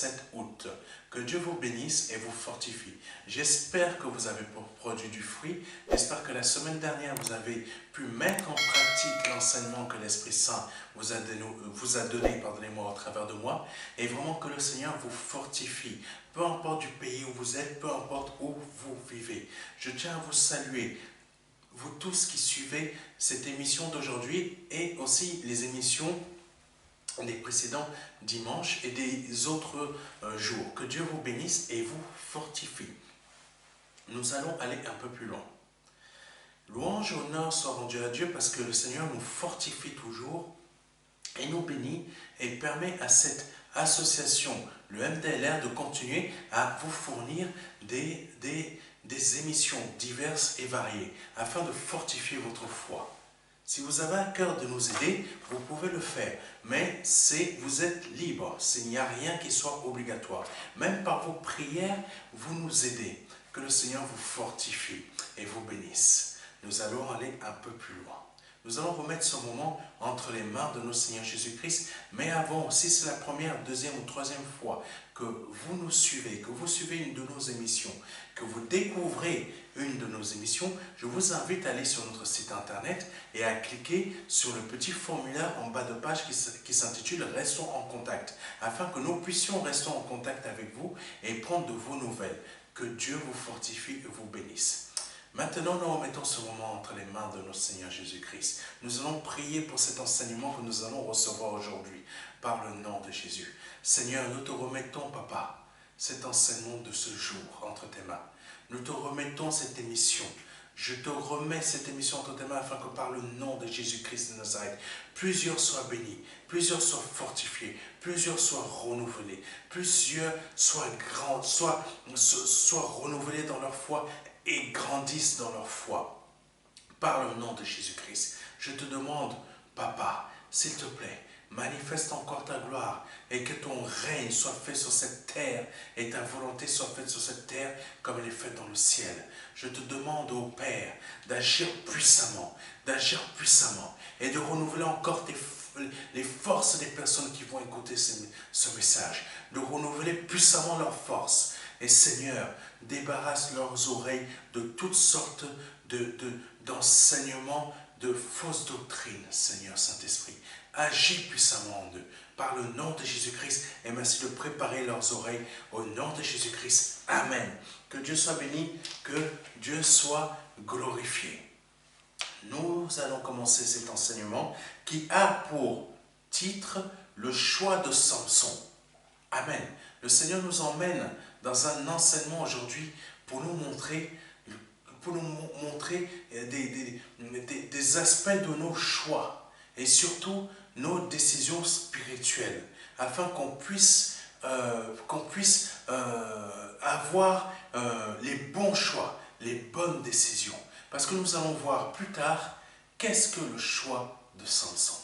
7 août. Que Dieu vous bénisse et vous fortifie. J'espère que vous avez produit du fruit. J'espère que la semaine dernière, vous avez pu mettre en pratique l'enseignement que l'Esprit Saint vous a donné, pardonnez-moi, au travers de moi. Et vraiment que le Seigneur vous fortifie. Peu importe du pays où vous êtes, peu importe où vous vivez. Je tiens à vous saluer, vous tous qui suivez cette émission d'aujourd'hui et aussi les émissions des précédents dimanches et des autres jours. Que Dieu vous bénisse et vous fortifie. Nous allons aller un peu plus loin. Louange et honneur soit rendu à Dieu parce que le Seigneur nous fortifie toujours et nous bénit et permet à cette association, le MDLR, de continuer à vous fournir des émissions diverses et variées afin de fortifier votre foi. Si vous avez à cœur de nous aider, vous pouvez le faire, mais vous êtes libre, il n'y a rien qui soit obligatoire. Même par vos prières, vous nous aidez. Que le Seigneur vous fortifie et vous bénisse. Nous allons aller un peu plus loin. Nous allons remettre ce moment entre les mains de notre Seigneur Jésus-Christ, mais avant, si c'est la première, deuxième ou troisième fois que vous nous suivez, que vous suivez une de nos émissions, que vous découvrez une de nos émissions, je vous invite à aller sur notre site internet et à cliquer sur le petit formulaire en bas de page qui s'intitule « Restons en contact » afin que nous puissions rester en contact avec vous et prendre de vos nouvelles. Que Dieu vous fortifie et vous bénisse. Maintenant, nous remettons ce moment entre les mains de notre Seigneur Jésus-Christ. Nous allons prier pour cet enseignement que nous allons recevoir aujourd'hui, par le nom de Jésus. Seigneur, nous te remettons, Papa, cet enseignement de ce jour entre tes mains. Nous te remettons cette émission. Je te remets cette émission entre tes mains afin que par le nom de Jésus-Christ de Nazareth, plusieurs soient bénis, plusieurs soient fortifiés, plusieurs soient renouvelés, plusieurs soient grands, soient renouvelés dans leur foi et grandissent dans leur foi. Par le nom de Jésus-Christ, je te demande, Papa, s'il te plaît, manifeste encore ta gloire et que ton règne soit fait sur cette terre et ta volonté soit faite sur cette terre comme elle est faite dans le ciel. Je te demande, ô Père, d'agir puissamment et de renouveler encore les forces des personnes qui vont écouter ce message, de renouveler puissamment leurs forces. Et Seigneur, débarrasse leurs oreilles de toutes sortes d'enseignements, de fausses doctrines, Seigneur Saint-Esprit. Agis puissamment en eux, par le nom de Jésus-Christ, et merci de préparer leurs oreilles au nom de Jésus-Christ. Amen. Que Dieu soit béni, que Dieu soit glorifié. Nous allons commencer cet enseignement qui a pour titre le choix de Samson. Amen. Le Seigneur nous emmène dans un enseignement aujourd'hui pour nous montrer des aspects de nos choix et surtout nos décisions spirituelles afin qu'on puisse avoir les bons choix, les bonnes décisions. Parce que nous allons voir plus tard qu'est-ce que le choix de Samson.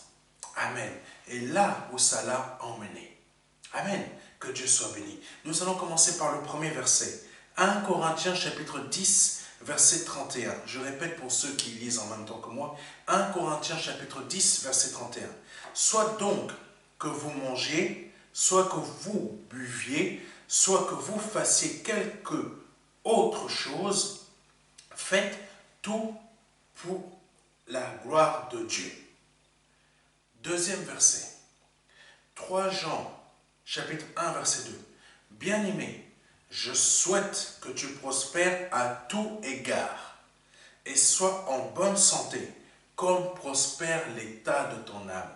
Amen. Et là où ça l'a emmené. Amen. Que Dieu soit béni. Nous allons commencer par le premier verset. 1 Corinthiens chapitre 10, verset 31. Je répète pour ceux qui lisent en même temps que moi. 1 Corinthiens chapitre 10, verset 31. Soit donc que vous mangiez, soit que vous buviez, soit que vous fassiez quelque autre chose, faites tout pour la gloire de Dieu. Deuxième verset. 3 Jean chapitre 1, verset 2. Bien-aimé, je souhaite que tu prospères à tout égard et sois en bonne santé, comme prospère l'état de ton âme.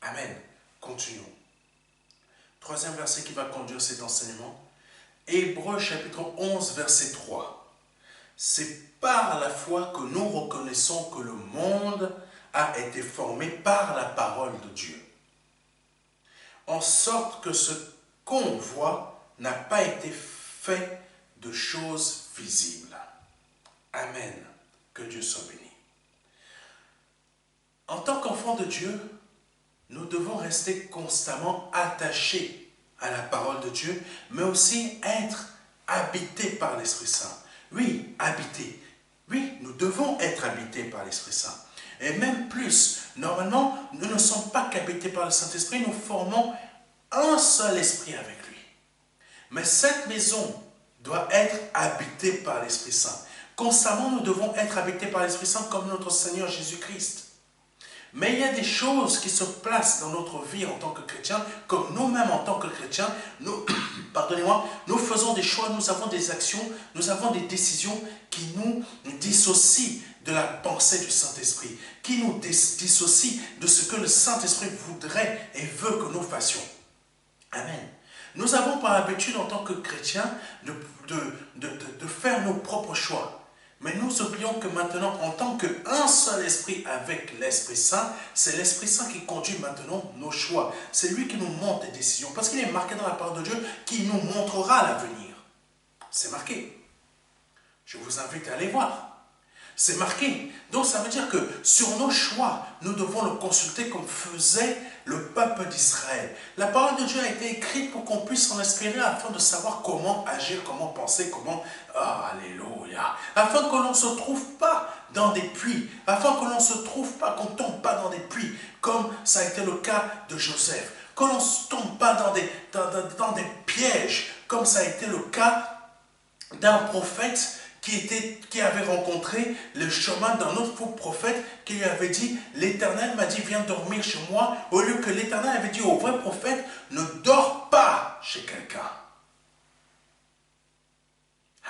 Amen. Continuons. Troisième verset qui va conduire cet enseignement. Hébreux chapitre 11, verset 3. C'est par la foi que nous reconnaissons que le monde a été formé par la parole de Dieu, en sorte que ce qu'on voit n'a pas été fait de choses visibles. Amen. Que Dieu soit béni. En tant qu'enfants de Dieu, nous devons rester constamment attachés à la parole de Dieu, mais aussi être habités par l'Esprit Saint. Oui, habités. Oui, nous devons être habités par l'Esprit Saint. Et même plus, normalement, nous ne sommes pas qu'habités par le Saint-Esprit, nous formons un seul esprit avec lui. Mais cette maison doit être habitée par l'Esprit Saint. Constamment, nous devons être habités par l'Esprit Saint comme notre Seigneur Jésus-Christ. Mais il y a des choses qui se placent dans notre vie en tant que chrétiens, comme nous-mêmes en tant que chrétiens, nous, pardonnez-moi, nous faisons des choix, nous avons des actions, nous avons des décisions qui nous dissocient de la pensée du Saint-Esprit, qui nous dissocient de ce que le Saint-Esprit voudrait et veut que nous fassions. Amen. Nous avons par habitude en tant que chrétiens de faire nos propres choix. Mais nous oublions que maintenant, en tant qu'un seul esprit avec l'Esprit Saint, c'est l'Esprit Saint qui conduit maintenant nos choix. C'est lui qui nous montre des décisions. Parce qu'il est marqué dans la parole de Dieu qu'il nous montrera l'avenir. C'est marqué. Je vous invite à aller voir. C'est marqué. Donc ça veut dire que sur nos choix, nous devons le consulter comme faisait le peuple d'Israël. La parole de Dieu a été écrite pour qu'on puisse s'en inspirer afin de savoir comment agir, comment penser, comment... Oh, alléluia. Afin que l'on ne se trouve pas dans des puits, afin que l'on ne se trouve pas, qu'on ne tombe pas dans des puits, comme ça a été le cas de Joseph. Que l'on ne tombe pas dans des pièges, comme ça a été le cas d'un prophète qui avait rencontré le chemin d'un autre faux prophète qui lui avait dit, l'Éternel m'a dit, viens dormir chez moi, au lieu que l'Éternel avait dit au vrai prophète, ne dors pas chez quelqu'un.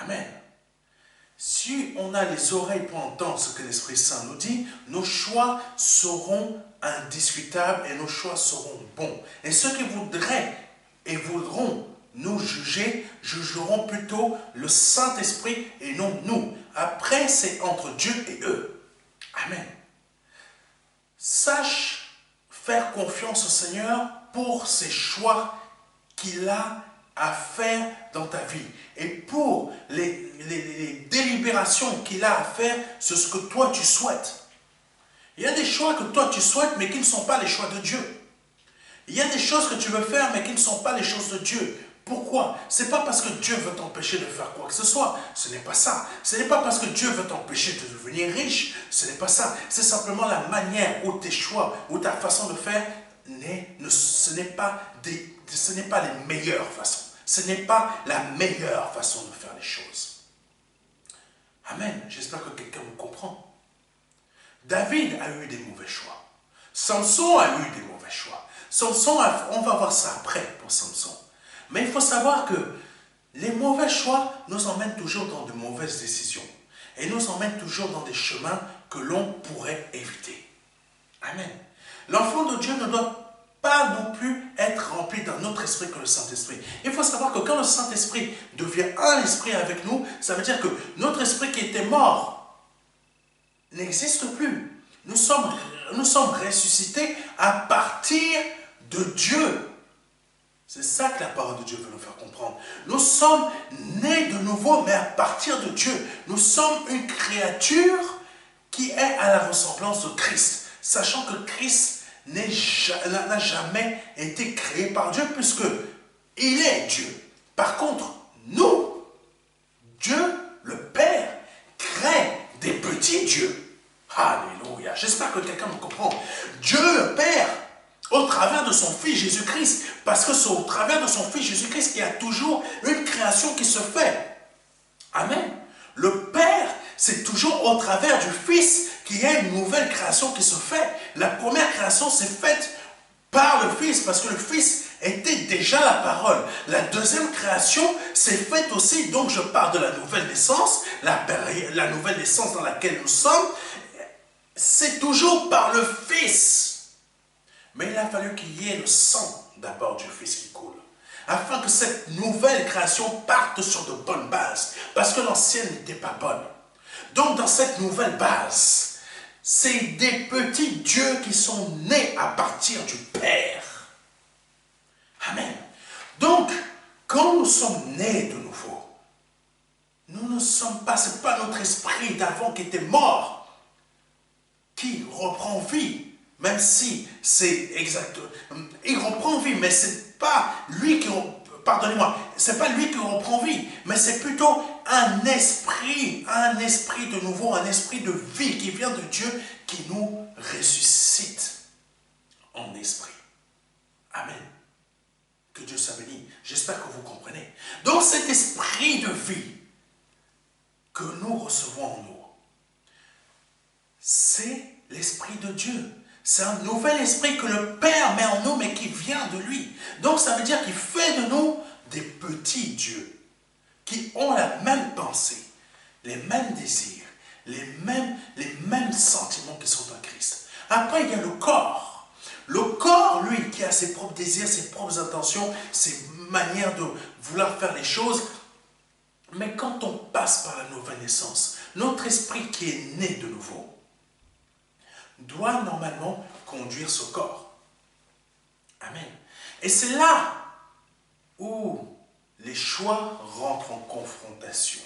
Amen. Si on a les oreilles pour entendre ce que l'Esprit Saint nous dit, nos choix seront indiscutables et nos choix seront bons. Et ceux qui voudraient et voudront nous juger, jugeront plutôt le Saint-Esprit et non nous. Après, c'est entre Dieu et eux. Amen. Sache faire confiance au Seigneur pour ses choix qu'il a à faire dans ta vie. Et pour les délibérations qu'il a à faire sur ce que toi tu souhaites. Il y a des choix que toi tu souhaites, mais qui ne sont pas les choix de Dieu. Il y a des choses que tu veux faire, mais qui ne sont pas les choses de Dieu. Pourquoi? Ce n'est pas parce que Dieu veut t'empêcher de faire quoi que ce soit. Ce n'est pas ça. Ce n'est pas parce que Dieu veut t'empêcher de devenir riche. Ce n'est pas ça. C'est simplement la manière où tes choix, où ta façon de faire, ce n'est pas les meilleures façons. Ce n'est pas la meilleure façon de faire les choses. Amen. J'espère que quelqu'un me comprend. David a eu des mauvais choix. Samson a eu des mauvais choix. Samson, on va voir ça après pour Samson. Mais il faut savoir que les mauvais choix nous emmènent toujours dans de mauvaises décisions. Et nous emmènent toujours dans des chemins que l'on pourrait éviter. Amen. L'enfant de Dieu ne doit pas non plus être rempli d'un autre esprit que le Saint-Esprit. Il faut savoir que quand le Saint-Esprit devient un esprit avec nous, ça veut dire que notre esprit qui était mort n'existe plus. Nous sommes ressuscités à partir de Dieu. C'est ça que la parole de Dieu veut nous faire comprendre. Nous sommes nés de nouveau, mais à partir de Dieu. Nous sommes une créature qui est à la ressemblance de Christ. Sachant que Christ n'a jamais été créé par Dieu, puisque il est Dieu. Par contre, nous, Dieu, le Père, crée des petits dieux. Alléluia. J'espère que quelqu'un me comprend. Dieu, le Père, au travers de son Fils Jésus-Christ, parce que c'est au travers de son Fils Jésus-Christ qu'il y a toujours une création qui se fait. Amen. Le Père, c'est toujours au travers du Fils qu'il y a une nouvelle création qui se fait. La première création s'est faite par le Fils, parce que le Fils était déjà la parole. La deuxième création s'est faite aussi, donc je parle de la nouvelle naissance, la nouvelle naissance dans laquelle nous sommes, c'est toujours par le Fils. Mais il a fallu qu'il y ait le sang d'abord du Fils qui coule, afin que cette nouvelle création parte sur de bonnes bases, parce que l'ancienne n'était pas bonne. Donc dans cette nouvelle base, c'est des petits dieux qui sont nés à partir du Père. Amen. Donc, quand nous sommes nés de nouveau, nous ne sommes pas, ce n'est pas notre esprit d'avant qui était mort, qui reprend vie. Même si c'est exact, il reprend vie, mais c'est pas lui qui, pardonnez-moi, c'est pas lui qui reprend vie, mais c'est plutôt un esprit de nouveau, un esprit de vie qui vient de Dieu, qui nous ressuscite en esprit. Amen. Que Dieu soit béni. J'espère que vous comprenez. Donc cet esprit de vie que nous recevons en nous, c'est l'esprit de Dieu. C'est un nouvel esprit que le Père met en nous, mais qui vient de lui. Donc ça veut dire qu'il fait de nous des petits dieux, qui ont la même pensée, les mêmes désirs, les mêmes sentiments qui sont en Christ. Après, il y a le corps. Le corps, lui, qui a ses propres désirs, ses propres intentions, ses manières de vouloir faire les choses. Mais quand on passe par la nouvelle naissance, notre esprit qui est né de nouveau, doit normalement conduire ce corps. Amen. Et c'est là où les choix rentrent en confrontation.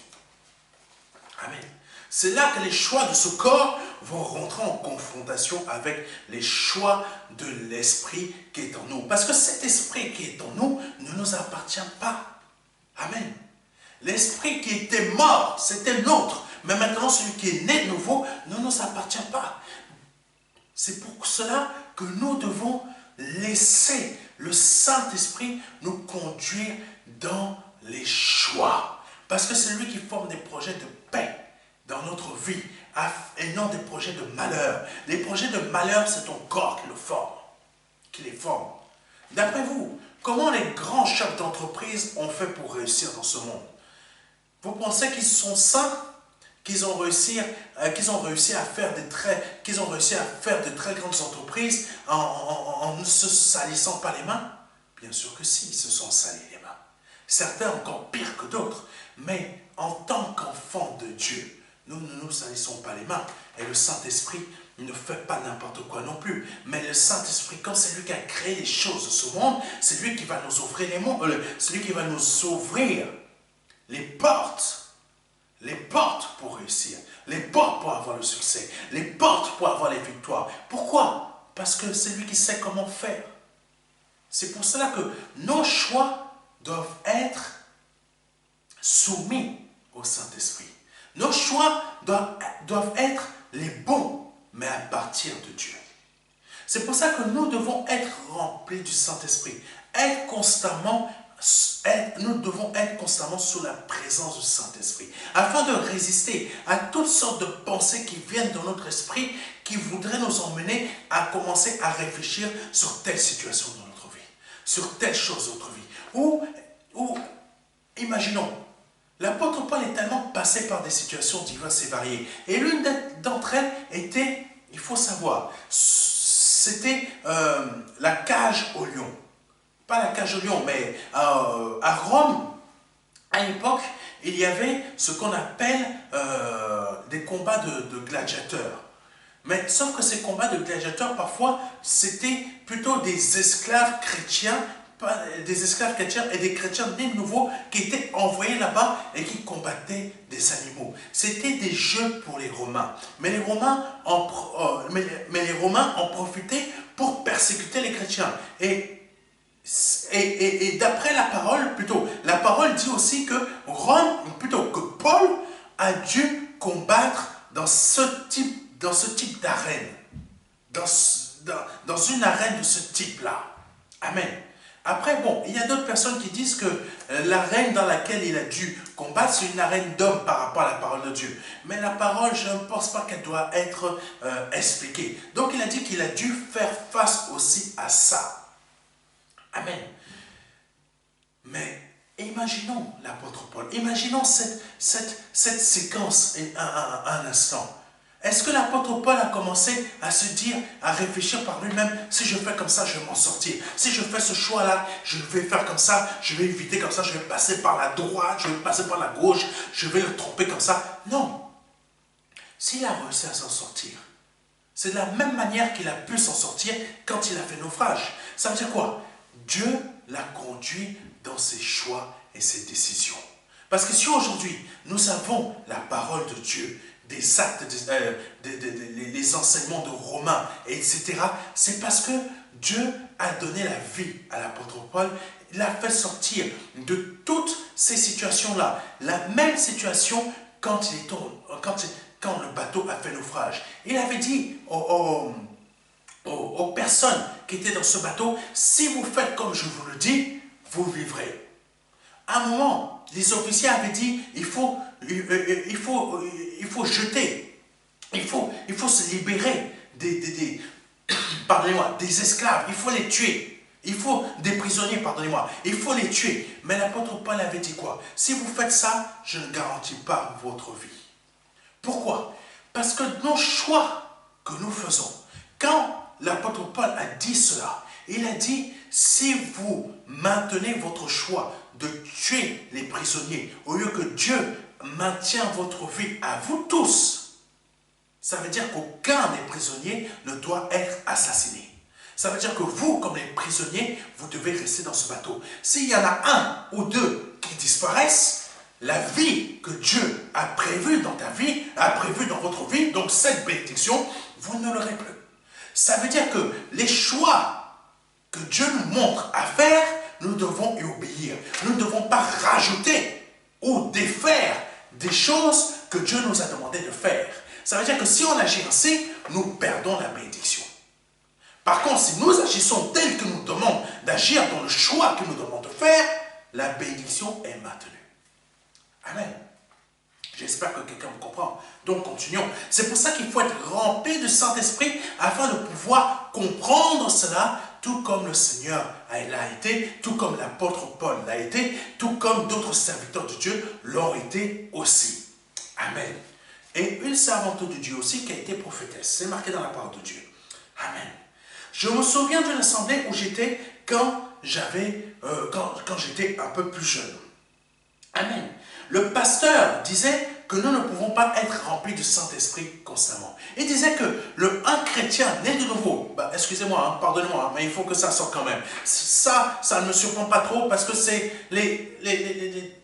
Amen. C'est là que les choix de ce corps vont rentrer en confrontation avec les choix de l'esprit qui est en nous. Parce que cet esprit qui est en nous ne nous appartient pas. Amen. L'esprit qui était mort, c'était nôtre. Mais maintenant, celui qui est né de nouveau ne nous appartient pas. C'est pour cela que nous devons laisser le Saint-Esprit nous conduire dans les choix. Parce que c'est lui qui forme des projets de paix dans notre vie et non des projets de malheur. Les projets de malheur, c'est ton corps qui les forme. D'après vous, comment les grands chefs d'entreprise ont fait pour réussir dans ce monde? Vous pensez qu'ils sont saints? Qu'ils ont réussi à faire de très grandes entreprises en ne se salissant pas les mains? Bien sûr que si, ils se sont salis les mains. Certains encore pire que d'autres. Mais en tant qu'enfants de Dieu, nous ne nous salissons pas les mains. Et le Saint-Esprit ne fait pas n'importe quoi non plus. Mais le Saint-Esprit, comme c'est lui qui a créé les choses de ce monde, c'est lui qui va nous ouvrir c'est lui qui va nous ouvrir les portes pour réussir, les portes pour avoir le succès, les portes pour avoir les victoires. Pourquoi? Parce que c'est lui qui sait comment faire. C'est pour cela que nos choix doivent être soumis au Saint-Esprit. Nos choix doivent être les bons, mais à partir de Dieu. C'est pour ça que nous devons être remplis du Saint-Esprit, nous devons être constamment sous la présence du Saint-Esprit, afin de résister à toutes sortes de pensées qui viennent dans notre esprit, qui voudraient nous emmener à commencer à réfléchir sur telle situation dans notre vie, sur telle chose dans notre vie. Ou imaginons, l'apôtre Paul est tellement passé par des situations diverses et variées. Et l'une d'entre elles était, il faut savoir, c'était la cage au lion. Pas la cage au lion, mais à Rome, à l'époque, il y avait ce qu'on appelle des combats de gladiateurs. Mais sauf que ces combats de gladiateurs, parfois, c'était plutôt des esclaves chrétiens, et des chrétiens nés de nouveau qui étaient envoyés là-bas et qui combattaient des animaux. C'était des jeux pour les Romains. Mais les Romains en profitaient pour persécuter les chrétiens. Et d'après la parole dit aussi que Paul a dû combattre dans ce type d'arène, dans une arène de ce type-là. Amen. Après, bon, il y a d'autres personnes qui disent que l'arène dans laquelle il a dû combattre, c'est une arène d'homme par rapport à la parole de Dieu. Mais la parole, je ne pense pas qu'elle doit être expliquée. Donc il a dit qu'il a dû faire face aussi à ça. Amen. Mais imaginons l'apôtre Paul, imaginons cette séquence un instant. Est-ce que l'apôtre Paul a commencé à se dire, à réfléchir par lui-même, si je fais comme ça, je vais m'en sortir. Si je fais ce choix-là, je vais faire comme ça, je vais éviter comme ça, je vais passer par la droite, je vais passer par la gauche, je vais le tromper comme ça. Non. S'il a réussi à s'en sortir, c'est de la même manière qu'il a pu s'en sortir quand il a fait naufrage. Ça veut dire quoi? Dieu l'a conduit dans ses choix et ses décisions. Parce que si aujourd'hui, nous avons la parole de Dieu, des actes, les enseignements de Romains, etc., c'est parce que Dieu a donné la vie à l'apôtre Paul. Il l'a fait sortir de toutes ces situations-là. La même situation quand le bateau a fait naufrage. Il avait dit aux personnes qui étaient dans ce bateau, si vous faites comme je vous le dis, vous vivrez. À un moment, les officiers avaient dit, il faut jeter, il faut se libérer pardonnez-moi, des esclaves, il faut les tuer. Il faut des prisonniers, pardonnez-moi, il faut les tuer. Mais l'apôtre Paul avait dit quoi? Si vous faites ça, je ne garantis pas votre vie. Pourquoi? Parce que nos choix que nous faisons, quand l'apôtre Paul a dit cela, il a dit, si vous maintenez votre choix de tuer les prisonniers, au lieu que Dieu maintient votre vie à vous tous, ça veut dire qu'aucun des prisonniers ne doit être assassiné. Ça veut dire que vous, comme les prisonniers, vous devez rester dans ce bateau. S'il y en a un ou deux qui disparaissent, la vie que Dieu a prévue dans ta vie, a prévue dans votre vie, donc cette bénédiction, vous ne l'aurez plus. Ça veut dire que les choix que Dieu nous montre à faire, nous devons y obéir. Nous ne devons pas rajouter ou défaire des choses que Dieu nous a demandé de faire. Ça veut dire que si on agit ainsi, nous perdons la bénédiction. Par contre, si nous agissons tel que nous demandons d'agir dans le choix que nous demandons de faire, la bénédiction est maintenue. Amen. J'espère que quelqu'un me comprend. Donc, continuons. C'est pour ça qu'il faut être rempli du Saint-Esprit afin de pouvoir comprendre cela, tout comme le Seigneur l'a été, tout comme l'apôtre Paul l'a été, tout comme d'autres serviteurs de Dieu l'ont été aussi. Amen. Et une servante de Dieu aussi qui a été prophétesse. C'est marqué dans la parole de Dieu. Amen. Je me souviens de l'assemblée où j'étais quand j'étais un peu plus jeune. Amen. Le pasteur disait que nous ne pouvons pas être remplis du Saint-Esprit constamment. Il disait que un chrétien né de nouveau, excusez-moi, pardonnez-moi, mais il faut que ça sorte quand même. Ça ne me surprend pas trop parce que c'est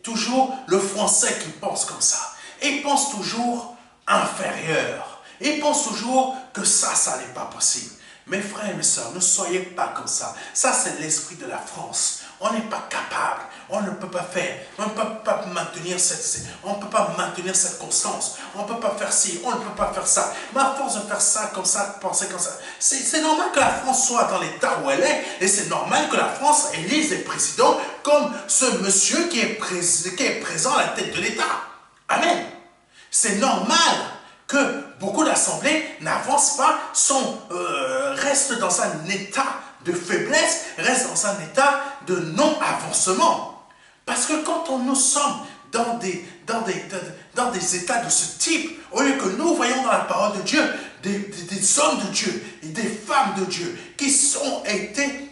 toujours le français qui pense comme ça. Et il pense toujours inférieur. Il pense toujours que ça n'est pas possible. Mes frères et mes sœurs, ne soyez pas comme ça. Ça, c'est l'esprit de la France. On n'est pas capable. On ne peut pas faire. On ne peut pas maintenir cette constance. On ne peut pas faire ci. On ne peut pas faire ça. Mais à force de faire ça, comme ça, penser comme ça, c'est normal que la France soit dans l'état où elle est. Et c'est normal que la France élise des présidents comme ce monsieur qui est présent à la tête de l'État. Amen. C'est normal que beaucoup d'assemblées n'avancent pas, restent dans un état de faiblesse, restent dans un état de non-avancement. Parce que quand nous sommes dans des états de ce type, au lieu que nous voyons dans la parole de Dieu des hommes de Dieu et des femmes de Dieu qui ont été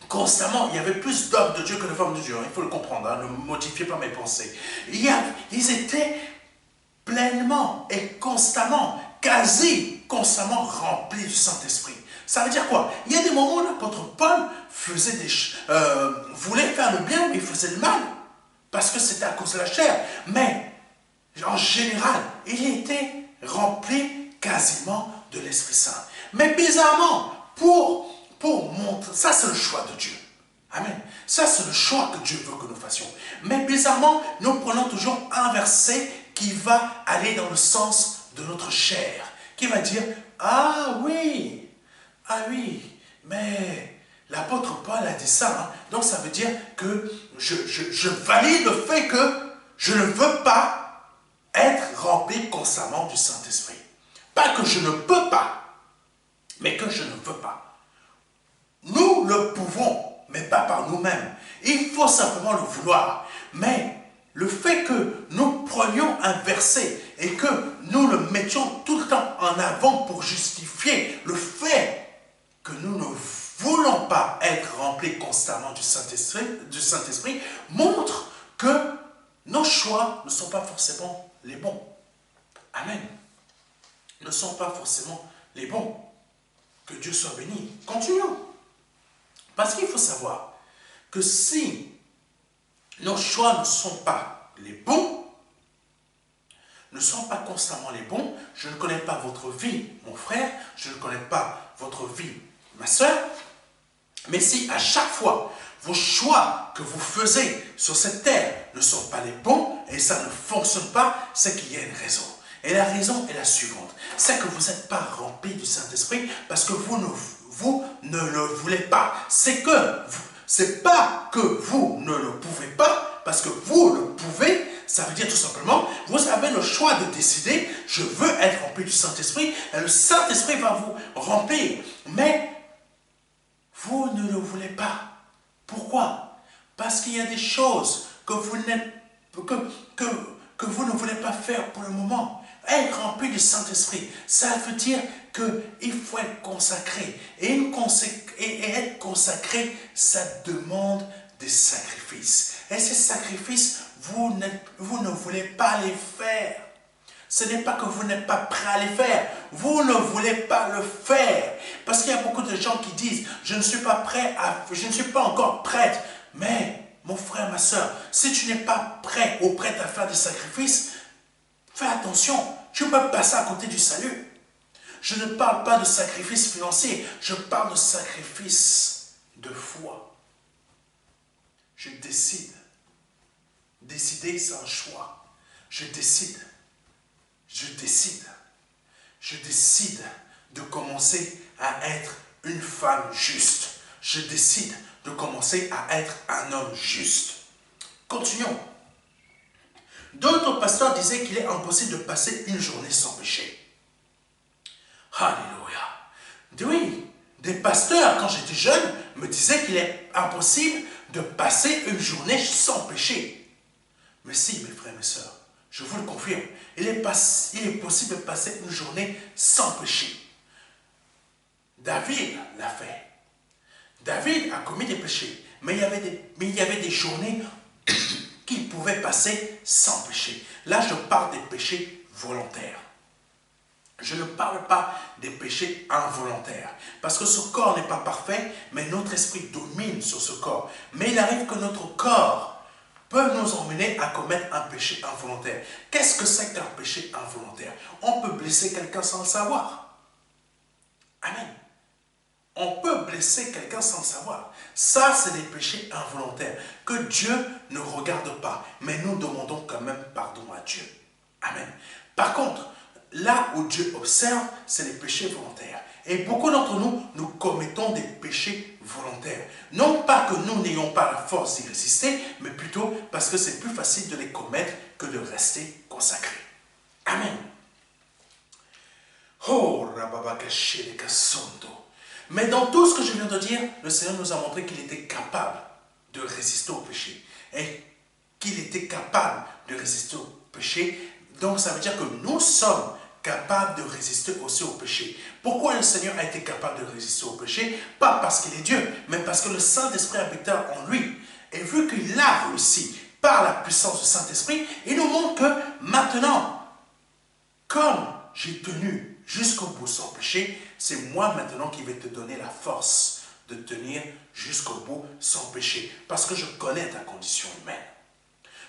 constamment, il y avait plus d'hommes de Dieu que de femmes de Dieu, il faut le comprendre, ne modifiez pas mes pensées. Ils étaient pleinement et constamment, quasi constamment remplis du Saint-Esprit. Ça veut dire quoi? Il y a des moments où l'apôtre Paul voulait faire le bien, mais il faisait le mal. Parce que c'était à cause de la chair. Mais, en général, il était rempli quasiment de l'Esprit Saint. Mais bizarrement, pour montrer, ça c'est le choix de Dieu. Amen. Ça c'est le choix que Dieu veut que nous fassions. Mais bizarrement, nous prenons toujours un verset qui va aller dans le sens de notre chair. Qui va dire, ah oui, mais l'apôtre Paul a dit ça. Hein. Donc ça veut dire que je valide le fait que je ne veux pas être rempli constamment du Saint-Esprit. Pas que je ne peux pas, mais que je ne veux pas. Nous le pouvons, mais pas par nous-mêmes. Il faut simplement le vouloir. Mais le fait que nous prenions un verset et que nous le mettions tout le temps en avant pour justifier le fait que nous ne voulons pas être remplis constamment du Saint-Esprit montre que nos choix ne sont pas forcément les bons. Amen. Ne sont pas forcément les bons. Que Dieu soit béni. Continuons. Parce qu'il faut savoir que si nos choix ne sont pas les bons, ne sont pas constamment les bons, je ne connais pas votre vie, mon frère, je ne connais pas votre vie, ma soeur, mais si à chaque fois, vos choix que vous faisiez sur cette terre ne sont pas les bons et ça ne fonctionne pas, c'est qu'il y a une raison. Et la raison est la suivante, c'est que vous n'êtes pas rempli du Saint-Esprit parce que vous ne le voulez pas. C'est pas que vous ne le pouvez pas, parce que vous le pouvez, ça veut dire tout simplement, vous avez le choix de décider, je veux être rempli du Saint-Esprit, et le Saint-Esprit va vous remplir. Mais vous ne le voulez pas. Pourquoi? Parce qu'il y a des choses que vous ne voulez pas faire pour le moment. Être rempli du Saint-Esprit, ça veut dire qu'il faut être consacré. Et être consacré, ça demande des sacrifices. Et ces sacrifices, vous ne voulez pas les faire. Ce n'est pas que vous n'êtes pas prêt à les faire. Vous ne voulez pas le faire. Parce qu'il y a beaucoup de gens qui disent, je ne suis pas encore prête. Mais, mon frère, ma soeur, si tu n'es pas prêt ou prête à faire des sacrifices, fais attention. Tu peux passer à côté du salut. Je ne parle pas de sacrifice financier. Je parle de sacrifice de foi. Je décide. Décider, c'est un choix. Je décide de commencer à être une femme juste. Je décide de commencer à être un homme juste. Continuons. D'autres pasteurs disaient qu'il est impossible de passer une journée sans péché. Alléluia. Oui, des pasteurs, quand j'étais jeune, me disaient qu'il est impossible de passer une journée sans péché. Mais si, mes frères et mes sœurs, je vous le confirme, il est possible de passer une journée sans péché. David l'a fait. David a commis des péchés, mais il y avait des journées qu'il pouvait passer sans péché. Là, je parle des péchés volontaires. Je ne parle pas des péchés involontaires. Parce que ce corps n'est pas parfait, mais notre esprit domine sur ce corps. Mais il arrive que notre corps peut nous emmener à commettre un péché involontaire. Qu'est-ce que c'est qu'un péché involontaire? On peut blesser quelqu'un sans le savoir. Amen. On peut blesser quelqu'un sans le savoir. Ça, c'est des péchés involontaires que Dieu ne regarde pas. Mais nous demandons quand même pardon à Dieu. Amen. Par contre, là où Dieu observe, c'est les péchés volontaires. Et beaucoup d'entre nous, nous commettons des péchés volontaires. Non pas que nous n'ayons pas la force d'y résister, mais plutôt parce que c'est plus facile de les commettre que de rester consacré. Amen. Oh, Rababakashele Kasondo. Mais dans tout ce que je viens de dire, le Seigneur nous a montré qu'il était capable de résister au péché. Et qu'il était capable de résister au péché. Donc ça veut dire que nous sommes capables de résister aussi au péché. Pourquoi le Seigneur a été capable de résister au péché? Pas parce qu'il est Dieu, mais parce que le Saint-Esprit habitait en lui. Et vu qu'il a réussi par la puissance du Saint-Esprit, il nous montre que maintenant, comme j'ai tenu jusqu'au bout sans péché, c'est moi maintenant qui vais te donner la force de tenir jusqu'au bout sans péché. Parce que je connais ta condition humaine.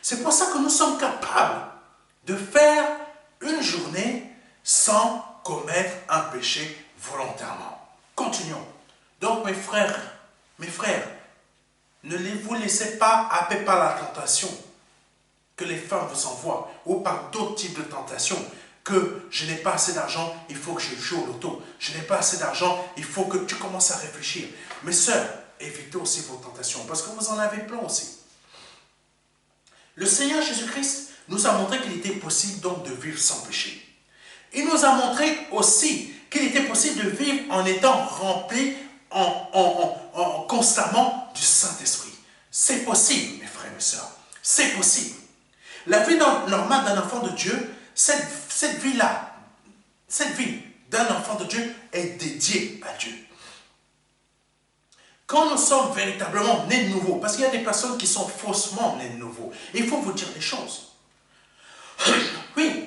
C'est pour ça que nous sommes capables de faire une journée sans commettre un péché volontairement. Continuons. Donc mes frères, ne vous laissez pas happer par la tentation que les femmes vous envoient ou par d'autres types de tentations. Que je n'ai pas assez d'argent, il faut que je joue au loto. Je n'ai pas assez d'argent, il faut que tu commences à réfléchir. Mes sœurs, évitez aussi vos tentations parce que vous en avez plein aussi. Le Seigneur Jésus-Christ nous a montré qu'il était possible donc de vivre sans péché. Il nous a montré aussi qu'il était possible de vivre en étant rempli constamment du Saint-Esprit. C'est possible, mes frères et mes sœurs. C'est possible. La vie normale d'un enfant de Dieu, cette vie-là, cette vie d'un enfant de Dieu est dédiée à Dieu. Quand nous sommes véritablement nés de nouveau, parce qu'il y a des personnes qui sont faussement nées de nouveau, il faut vous dire les choses. Oui.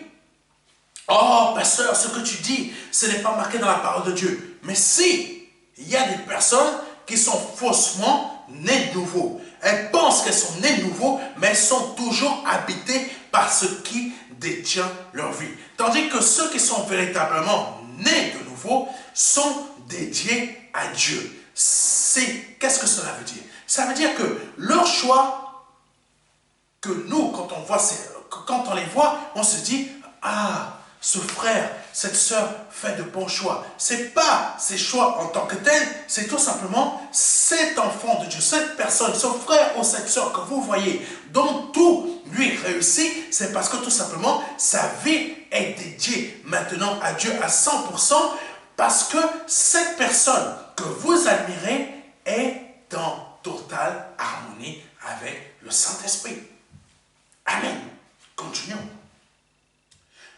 Oh, pasteur, ce que tu dis, ce n'est pas marqué dans la parole de Dieu. Mais si, il y a des personnes qui sont faussement nées de nouveau. Elles pensent qu'elles sont nées de nouveau, mais elles sont toujours habitées par ce qui détient leur vie. Tandis que ceux qui sont véritablement nés de nouveau sont dédiés à Dieu. Qu'est-ce que cela veut dire? Ça veut dire que leur choix, que nous, quand on les voit, on se dit, ah, ce frère, cette sœur fait de bons choix. Ce n'est pas ses choix en tant que tel, c'est tout simplement cet enfant de Dieu, cette personne, ce frère ou cette sœur que vous voyez, dont tout lui réussit, c'est parce que tout simplement sa vie est dédiée maintenant à Dieu à 100%, parce que cette personne que vous admirez est en totale harmonie avec le Saint-Esprit. Amen. Continuons.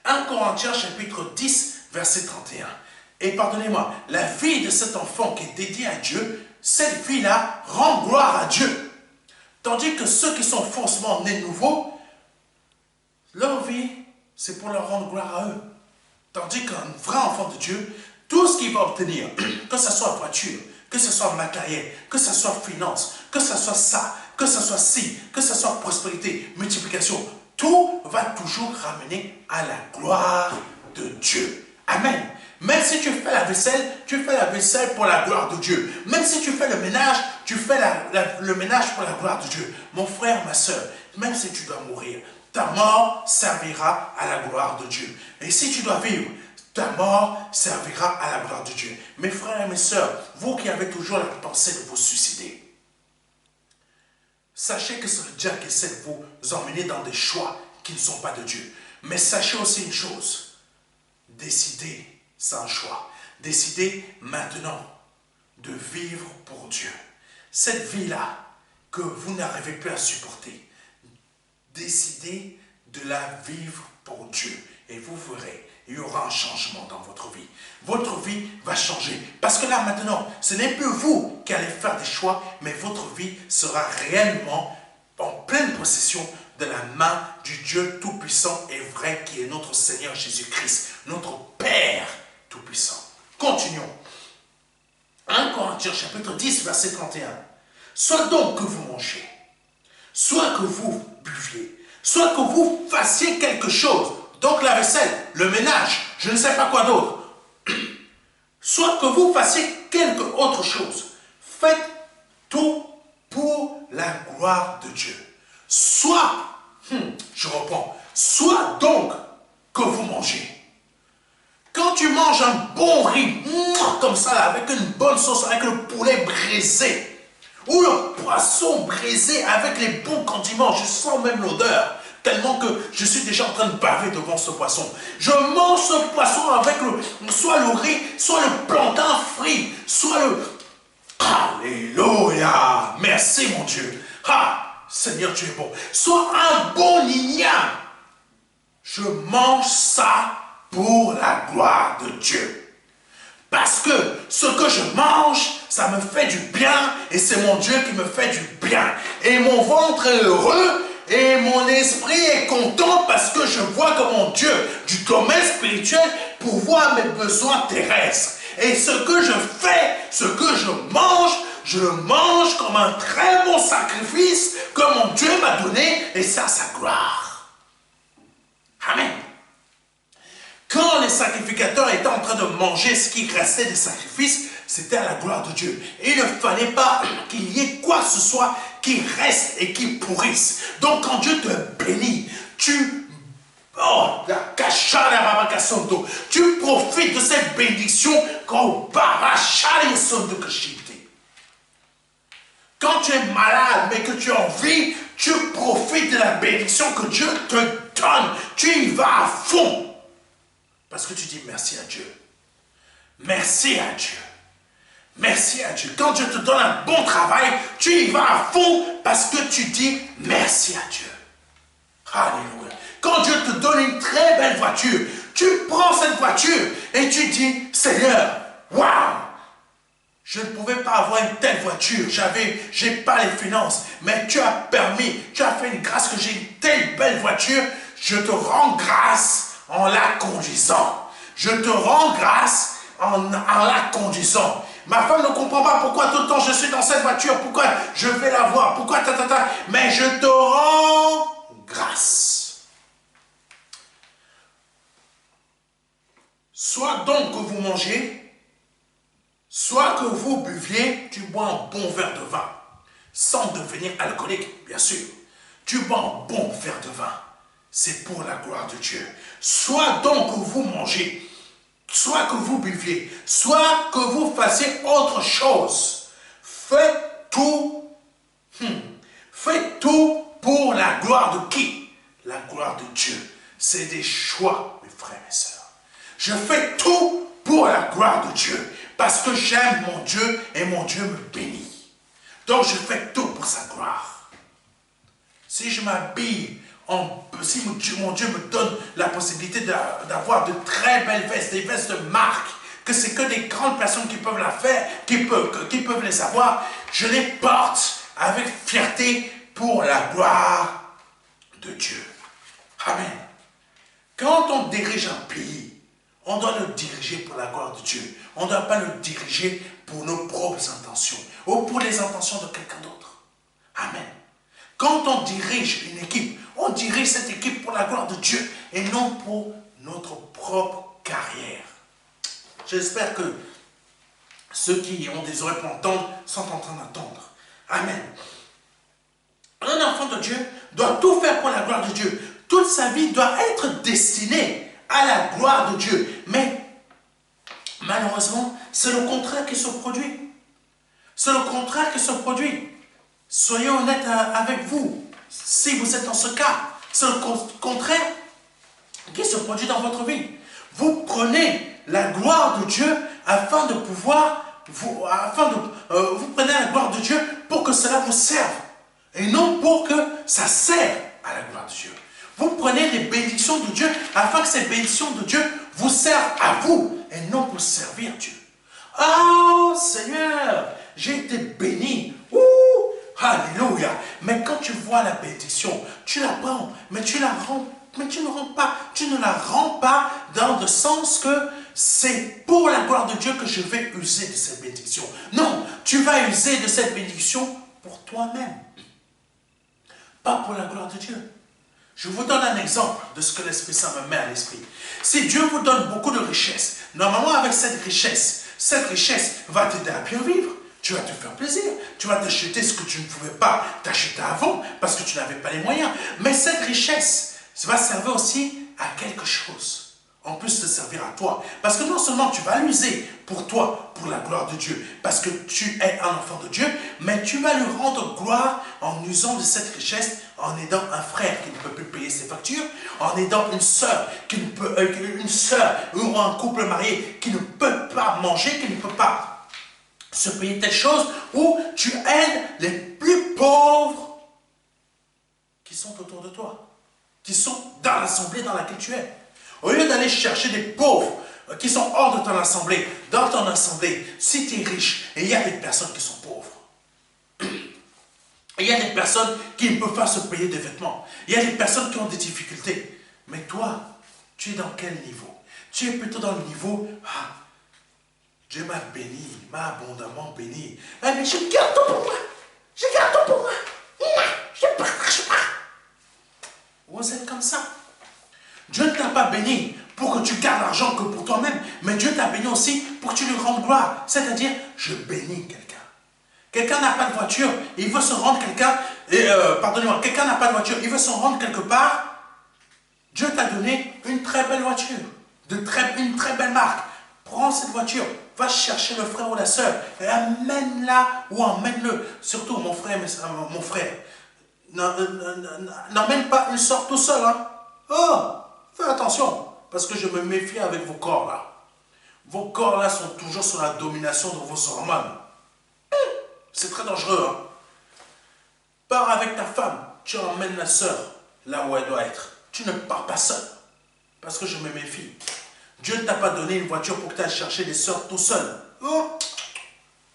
1 Corinthiens chapitre 10, verset 31. Et pardonnez-moi, la vie de cet enfant qui est dédié à Dieu, cette vie-là rend gloire à Dieu. Tandis que ceux qui sont faussement nés nouveaux, leur vie, c'est pour leur rendre gloire à eux. Tandis qu'un vrai enfant de Dieu, tout ce qu'il va obtenir, que ce soit voiture, que ce soit matériel, que ce soit finance, que ce soit ça, que ce soit ci, que ce soit prospérité, multiplication, tout va toujours ramener à la gloire de Dieu. Amen. Même si tu fais la vaisselle pour la gloire de Dieu. Même si tu fais le ménage, tu fais le ménage pour la gloire de Dieu. Mon frère, ma soeur, même si tu dois mourir, ta mort servira à la gloire de Dieu. Et si tu dois vivre, ta mort servira à la gloire de Dieu. Mes frères et mes sœurs, vous qui avez toujours la pensée de vous suicider, sachez que c'est le diable qui essaie de vous emmener dans des choix qui ne sont pas de Dieu. Mais sachez aussi une chose, décidez sans choix. Décidez maintenant de vivre pour Dieu. Cette vie-là que vous n'arrivez plus à supporter, décidez de la vivre pour Dieu. Et vous verrez, il y aura un changement dans votre vie. Votre vie va changer. Parce que là, maintenant, ce n'est plus vous qui allez faire des choix, mais votre vie sera réellement en pleine possession de la main du Dieu Tout-Puissant et vrai qui est notre Seigneur Jésus-Christ, notre Père Tout-Puissant. Continuons. 1 Corinthiens chapitre 10, verset 31. Soit donc que vous mangez, soit que vous buviez, soit que vous fassiez quelque chose, donc la vaisselle, le ménage, je ne sais pas quoi d'autre, soit que vous fassiez quelque autre chose, faites tout pour la gloire de Dieu. Soit, je reprends, soit donc que vous mangez. Quand tu manges un bon riz, comme ça, là, avec une bonne sauce, avec le poulet braisé, ou le poisson braisé avec les bons condiments, je sens même l'odeur, tellement que je suis déjà en train de baver devant ce poisson. Je mange ce poisson avec soit le riz, soit le plantain frit, soit le... Alléluia! Merci mon Dieu! Ah, Seigneur, tu es bon. Soit un bon igname. Je mange ça pour la gloire de Dieu. Parce que ce que je mange, ça me fait du bien et c'est mon Dieu qui me fait du bien. Et mon ventre est heureux et mon esprit est content parce que je vois que mon Dieu, du domaine spirituel, pourvoit mes besoins terrestres. Et ce que je fais, ce que je le mange comme un très bon sacrifice que mon Dieu m'a donné et c'est à sa gloire. Amen. Quand les sacrificateurs étaient en train de manger ce qui restait des sacrifices, c'était à la gloire de Dieu. Et il ne fallait pas qu'il y ait quoi que ce soit qui reste et qui pourrisse. Donc quand Dieu te bénit, tu profites de cette bénédiction quand tu es malade mais que tu as envie, tu profites de la bénédiction que Dieu te donne. Tu y vas à fond. Parce que tu dis merci à Dieu. Merci à Dieu. Merci à Dieu. Quand Dieu te donne un bon travail, tu y vas à fond parce que tu dis merci à Dieu. Alléluia. Quand Dieu te donne une très belle voiture, tu prends cette voiture et tu dis Seigneur, waouh, je ne pouvais pas avoir une telle voiture, j'ai pas les finances, mais tu as permis, tu as fait une grâce que j'ai une telle belle voiture, je te rends grâce en la conduisant. Je te rends grâce en la conduisant. Ma femme ne comprend pas pourquoi tout le temps je suis dans cette voiture, pourquoi je vais la voir, pourquoi mais je te rends grâce. Soit donc que vous mangez, soit que vous buviez, tu bois un bon verre de vin, sans devenir alcoolique, bien sûr. Tu bois un bon verre de vin, c'est pour la gloire de Dieu. Soit donc que vous mangez, soit que vous buviez, soit que vous fassiez autre chose, faites tout, faites tout pour la gloire de qui? La gloire de Dieu. C'est des choix, mes frères et sœurs. Je fais tout pour la gloire de Dieu, parce que j'aime mon Dieu et mon Dieu me bénit. Donc je fais tout pour sa gloire. Si je m'habille, si mon Dieu me donne la possibilité d'avoir de très belles vestes, des vestes de marque, que c'est que des grandes personnes qui peuvent la faire, qui peuvent les avoir, je les porte avec fierté pour la gloire de Dieu. Amen. Quand on dirige un pays, on doit le diriger pour la gloire de Dieu. On ne doit pas le diriger pour nos propres intentions ou pour les intentions de quelqu'un d'autre. Amen. Quand on dirige une équipe, on dirige cette équipe pour la gloire de Dieu et non pour notre propre carrière. J'espère que ceux qui ont des oreilles pour entendre sont en train d'entendre. Amen. Un enfant de Dieu doit tout faire pour la gloire de Dieu. Toute sa vie doit être destinée à la gloire de Dieu. Mais malheureusement, c'est le contraire qui se produit. C'est le contraire qui se produit. Soyez honnêtes avec vous. Si vous êtes dans ce cas, c'est le contraire qui se produit dans votre vie. Vous prenez la gloire de Dieu afin de pouvoir, vous prenez la gloire de Dieu pour que cela vous serve. Et non pour que ça serve à la gloire de Dieu. Vous prenez les bénédictions de Dieu afin que ces bénédictions de Dieu vous servent à vous et non pour servir Dieu. Oh Seigneur, j'ai été béni. Ouh, alléluia. Mais quand tu vois la bénédiction, tu la prends, mais tu la rends, mais tu ne la rends pas dans le sens que c'est pour la gloire de Dieu que je vais user de cette bénédiction. Non, tu vas user de cette bénédiction pour toi-même. Pas pour la gloire de Dieu. Je vous donne un exemple de ce que l'Esprit Saint me met à l'esprit. Si Dieu vous donne beaucoup de richesses, normalement avec cette richesse va t'aider à bien vivre. Tu vas te faire plaisir. Tu vas t'acheter ce que tu ne pouvais pas t'acheter avant parce que tu n'avais pas les moyens. Mais cette richesse va servir aussi à quelque chose. En plus de servir à toi. Parce que non seulement tu vas l'user pour toi, pour la gloire de Dieu, parce que tu es un enfant de Dieu, mais tu vas lui rendre gloire en usant de cette richesse, en aidant un frère qui ne peut plus payer ses factures, en aidant une sœur ou un couple marié qui ne peut pas manger, qui ne peut pas se payer telle chose, ou tu aides les plus pauvres qui sont autour de toi, qui sont dans l'assemblée dans laquelle tu es. Au lieu d'aller chercher des pauvres qui sont hors de ton assemblée, dans ton assemblée, si tu es riche, et il y a des personnes qui sont pauvres. Il y a des personnes qui ne peuvent pas se payer des vêtements. Il y a des personnes qui ont des difficultés. Mais toi, tu es dans quel niveau? Tu es plutôt dans le niveau, Dieu m'a béni, m'a abondamment béni. Mais je garde tout pour moi. Je garde tout pour moi. Je partage pas. Vous êtes comme ça. Dieu ne t'a pas béni pour que tu gardes l'argent que pour toi-même, mais Dieu t'a béni aussi pour que tu lui rendes gloire. C'est-à-dire, je bénis quelqu'un. Quelqu'un n'a pas de voiture, il veut se rendre quelqu'un n'a pas de voiture, il veut se rendre quelque part. Dieu t'a donné une très belle voiture, une très belle marque. Prends cette voiture, va chercher le frère ou la sœur et amène-la ou emmène-le. Surtout mon frère, n'emmène pas une sorte tout seul. Hein. Oh! Fais attention, parce que je me méfie avec vos corps là. Vos corps là sont toujours sous la domination de vos hormones. C'est très dangereux. Hein? Pars avec ta femme, tu emmènes la sœur là où elle doit être. Tu ne pars pas seul, parce que je me méfie. Dieu ne t'a pas donné une voiture pour que tu ailles chercher des sœurs tout seul. Oh,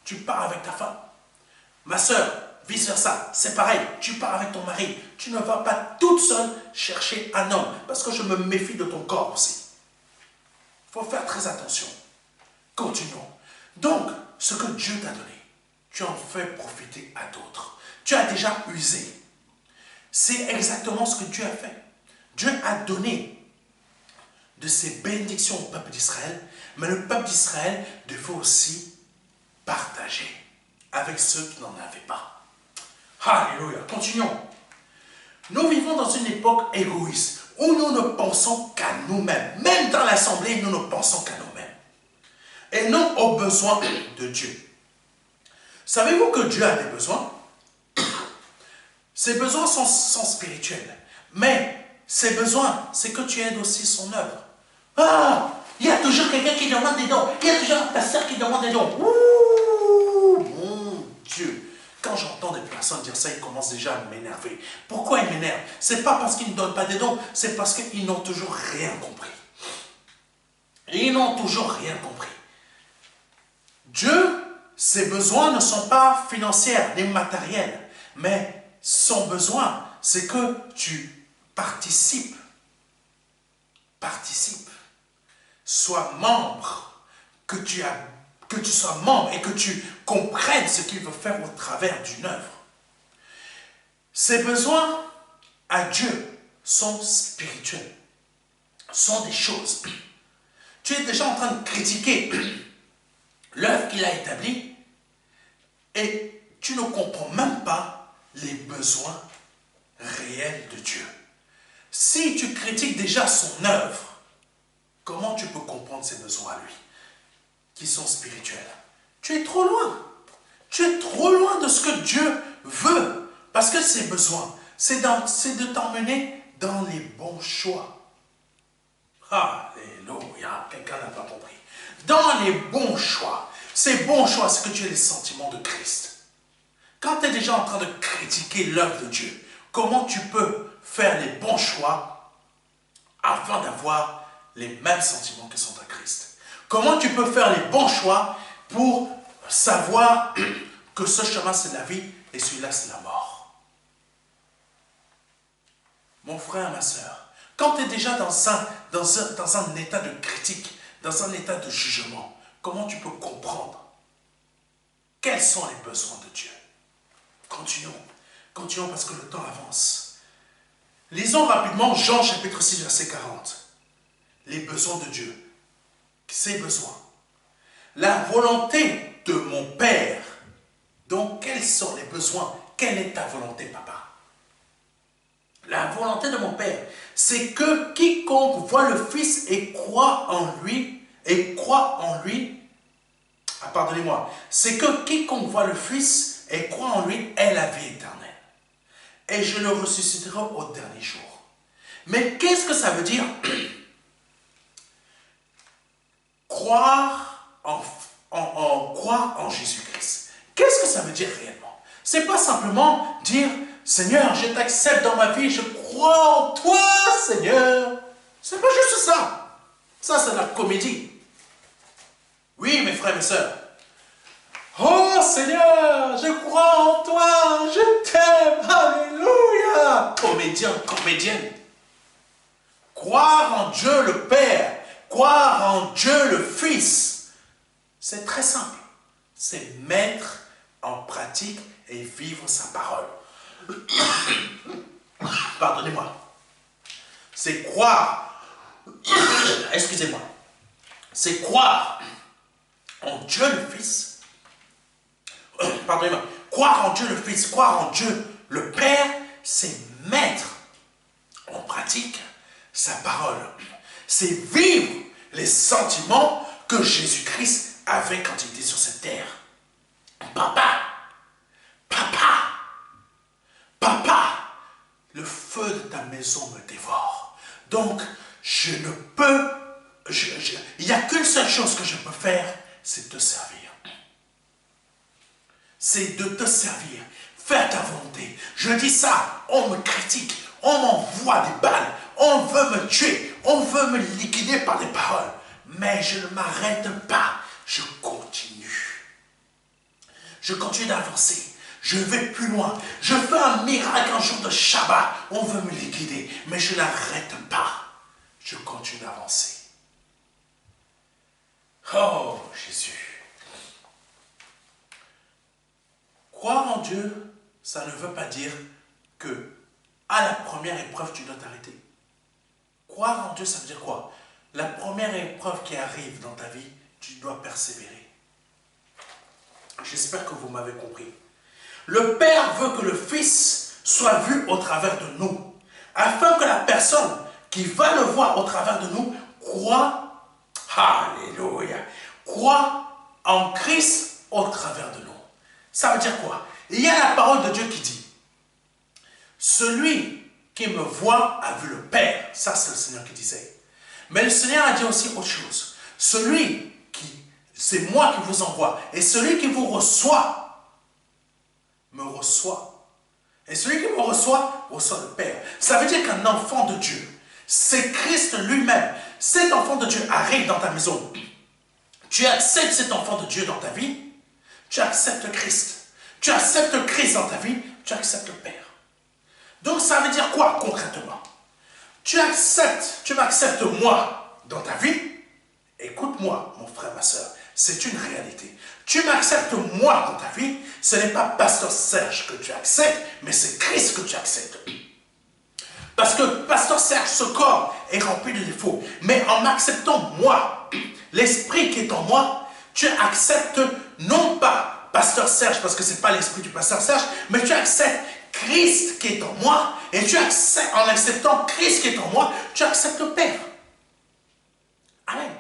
tu pars avec ta femme. Ma sœur, vice versa, c'est pareil, tu pars avec ton mari. Tu ne vas pas toute seule chercher un homme, parce que je me méfie de ton corps aussi. Il faut faire très attention. Continuons. Donc, ce que Dieu t'a donné, tu en fais profiter à d'autres. Tu as déjà usé. C'est exactement ce que Dieu a fait. Dieu a donné de ses bénédictions au peuple d'Israël, mais le peuple d'Israël devait aussi partager avec ceux qui n'en avaient pas. Alléluia. Continuons. Nous vivons dans une époque égoïste où nous ne pensons qu'à nous-mêmes. Même dans l'assemblée, nous ne pensons qu'à nous-mêmes. et non aux besoins de Dieu. Savez-vous que Dieu a des besoins? Ses besoins sont spirituels. Mais ses besoins, c'est que tu aides aussi son œuvre. Ah, il y a toujours quelqu'un qui demande des dons. Il y a toujours un pasteur qui demande des dons. Ouh, mon Dieu. Quand j'entends des personnes dire ça, ils commencent déjà à m'énerver. Pourquoi ils m'énervent? C'est pas parce qu'ils ne donnent pas des dons, c'est parce qu'ils n'ont toujours rien compris. Ils n'ont toujours rien compris. Dieu, ses besoins ne sont pas financiers ni matériels, mais son besoin, c'est que tu participes. Participe. Sois membre. Que tu sois membre et que tu comprennes ce qu'il veut faire au travers d'une œuvre. Ses besoins à Dieu sont spirituels. Sont des choses. Tu es déjà en train de critiquer l'œuvre qu'il a établie et tu ne comprends même pas les besoins réels de Dieu. Si tu critiques déjà son œuvre, comment tu peux comprendre ses besoins à lui, qui sont spirituels? Tu es trop loin. Tu es trop loin de ce que Dieu veut. Parce que ses besoins, c'est de t'emmener dans les bons choix. Alléluia, quelqu'un n'a pas compris. Dans les bons choix. Ces bons choix, c'est que tu aies les sentiments de Christ. Quand tu es déjà en train de critiquer l'œuvre de Dieu, comment tu peux faire les bons choix afin d'avoir les mêmes sentiments que sont à Christ? Comment tu peux faire les bons choix pour savoir que ce chemin c'est la vie et celui-là c'est la mort? Mon frère, ma soeur, quand tu es déjà dans un état de critique, dans un état de jugement, comment tu peux comprendre quels sont les besoins de Dieu? Continuons parce que le temps avance. Lisons rapidement Jean chapitre 6 verset 40. Les besoins de Dieu. Ses besoins. La volonté de mon Père. Donc quels sont les besoins? Quelle est ta volonté, papa? La volonté de mon Père, c'est que quiconque voit le Fils et croit en lui, pardonnez-moi, c'est que quiconque voit le Fils et croit en lui ait la vie éternelle. Et je le ressusciterai au dernier jour. Mais qu'est-ce que ça veut dire? Croire en Jésus-Christ. Qu'est-ce que ça veut dire réellement? C'est pas simplement dire, Seigneur, je t'accepte dans ma vie, je crois en toi, Seigneur. C'est pas juste ça. Ça, c'est la comédie. Oui, mes frères et mes sœurs. Oh Seigneur, je crois en toi, je t'aime, alléluia. Comédien, comédienne. Croire en Dieu le Père, croire en Dieu le Fils, c'est très simple. C'est mettre en pratique et vivre sa parole. Pardonnez-moi. C'est croire, excusez-moi, c'est croire en Dieu le Fils, pardonnez-moi, croire en Dieu le Fils, croire en Dieu le Père, c'est mettre en pratique sa parole. C'est vivre les sentiments que Jésus-Christ avait quand il était sur cette terre. Papa, papa, papa, le feu de ta maison me dévore. Donc, je ne peux, il n'y a qu'une seule chose que je peux faire, c'est te servir. C'est de te servir, faire ta volonté. Je dis ça, on me critique, on m'envoie des balles, on veut me tuer, on veut me liquider par des paroles. Mais je ne m'arrête pas, je continue. Je continue d'avancer. Je vais plus loin. Je fais un miracle un jour de Shabbat. On veut me liquider, mais je n'arrête pas. Je continue d'avancer. Oh, Jésus. Croire en Dieu, ça ne veut pas dire que à la première épreuve, tu dois t'arrêter. Croire en Dieu, ça veut dire quoi? La première épreuve qui arrive dans ta vie, tu dois persévérer. J'espère que vous m'avez compris. Le Père veut que le Fils soit vu au travers de nous, afin que la personne qui va le voir au travers de nous croit, alléluia, croit en Christ au travers de nous. Ça veut dire quoi? Il y a la parole de Dieu qui dit, celui qui me voit a vu le Père. Ça, c'est le Seigneur qui disait. Mais le Seigneur a dit aussi autre chose. Celui qui, c'est moi qui vous envoie. Et celui qui vous reçoit, me reçoit. Et celui qui me reçoit, reçoit le Père. Ça veut dire qu'un enfant de Dieu, c'est Christ lui-même. Cet enfant de Dieu arrive dans ta maison. Tu acceptes cet enfant de Dieu dans ta vie, tu acceptes Christ. Tu acceptes Christ dans ta vie, tu acceptes le Père. Donc ça veut dire quoi concrètement? Tu m'acceptes moi dans ta vie. Écoute-moi, mon frère, ma soeur, c'est une réalité. Tu m'acceptes moi dans ta vie, ce n'est pas Pasteur Serge que tu acceptes, mais c'est Christ que tu acceptes. Parce que Pasteur Serge, ce corps est rempli de défauts. Mais en m'acceptant moi, l'esprit qui est en moi, tu acceptes non pas Pasteur Serge, parce que ce n'est pas l'esprit du Pasteur Serge, mais tu acceptes Christ qui est en moi, et tu acceptes, en acceptant Christ qui est en moi, tu acceptes le Père. Amen.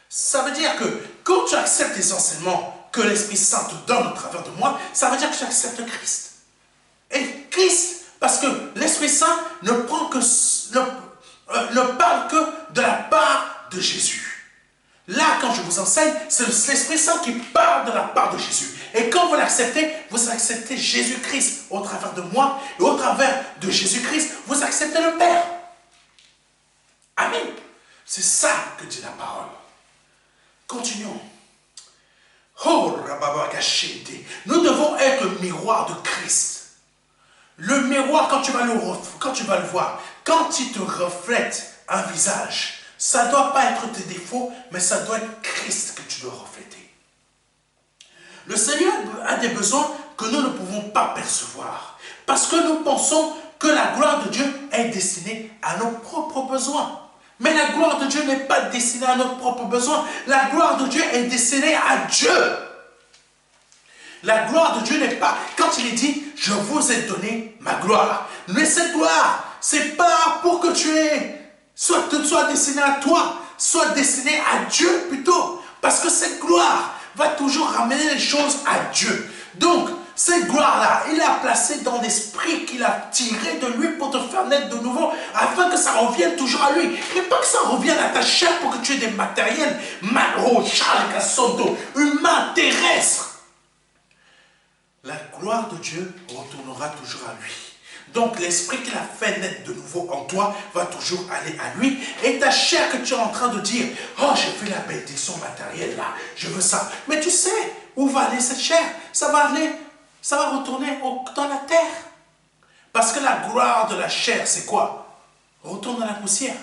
Ça veut dire que quand tu acceptes les enseignements que l'Esprit Saint te donne au travers de moi, ça veut dire que tu acceptes Christ. Et Christ, parce que l'Esprit Saint ne parle que de la part de Jésus. Là, quand je vous enseigne, c'est l'Esprit Saint qui parle de la part de Jésus. Et quand vous acceptez Jésus-Christ au travers de moi, et au travers de Jésus-Christ, vous acceptez le Père. Amen. C'est ça que dit la parole. Continuons. Oh, nous devons être le miroir de Christ. Le miroir, quand tu vas le voir, quand il te reflète un visage, ça ne doit pas être tes défauts, mais ça doit être Christ que tu dois refléter. Le Seigneur a des besoins que nous ne pouvons pas percevoir. Parce que nous pensons que la gloire de Dieu est destinée à nos propres besoins. Mais la gloire de Dieu n'est pas destinée à nos propres besoins. La gloire de Dieu est destinée à Dieu. La gloire de Dieu n'est pas... Quand il est dit, je vous ai donné ma gloire. Mais cette gloire, c'est pas pour que tu aies... soit destiné à toi, soit destiné à Dieu plutôt. Parce que cette gloire va toujours ramener les choses à Dieu. Donc, cette gloire-là, il l'a placée dans l'esprit qu'il a tiré de lui pour te faire naître de nouveau, afin que ça revienne toujours à lui. Et pas que ça revienne à ta chair pour que tu aies des matériels, humains, terrestres. La gloire de Dieu retournera toujours à lui. Donc l'esprit qu'il a fait naître de nouveau en toi va toujours aller à lui. Et ta chair que tu es en train de dire, oh j'ai fait la bénédiction matérielle là, je veux ça. Mais tu sais où va aller cette chair? Ça va retourner dans la terre. Parce que la gloire de la chair, c'est quoi? Retourne dans la poussière.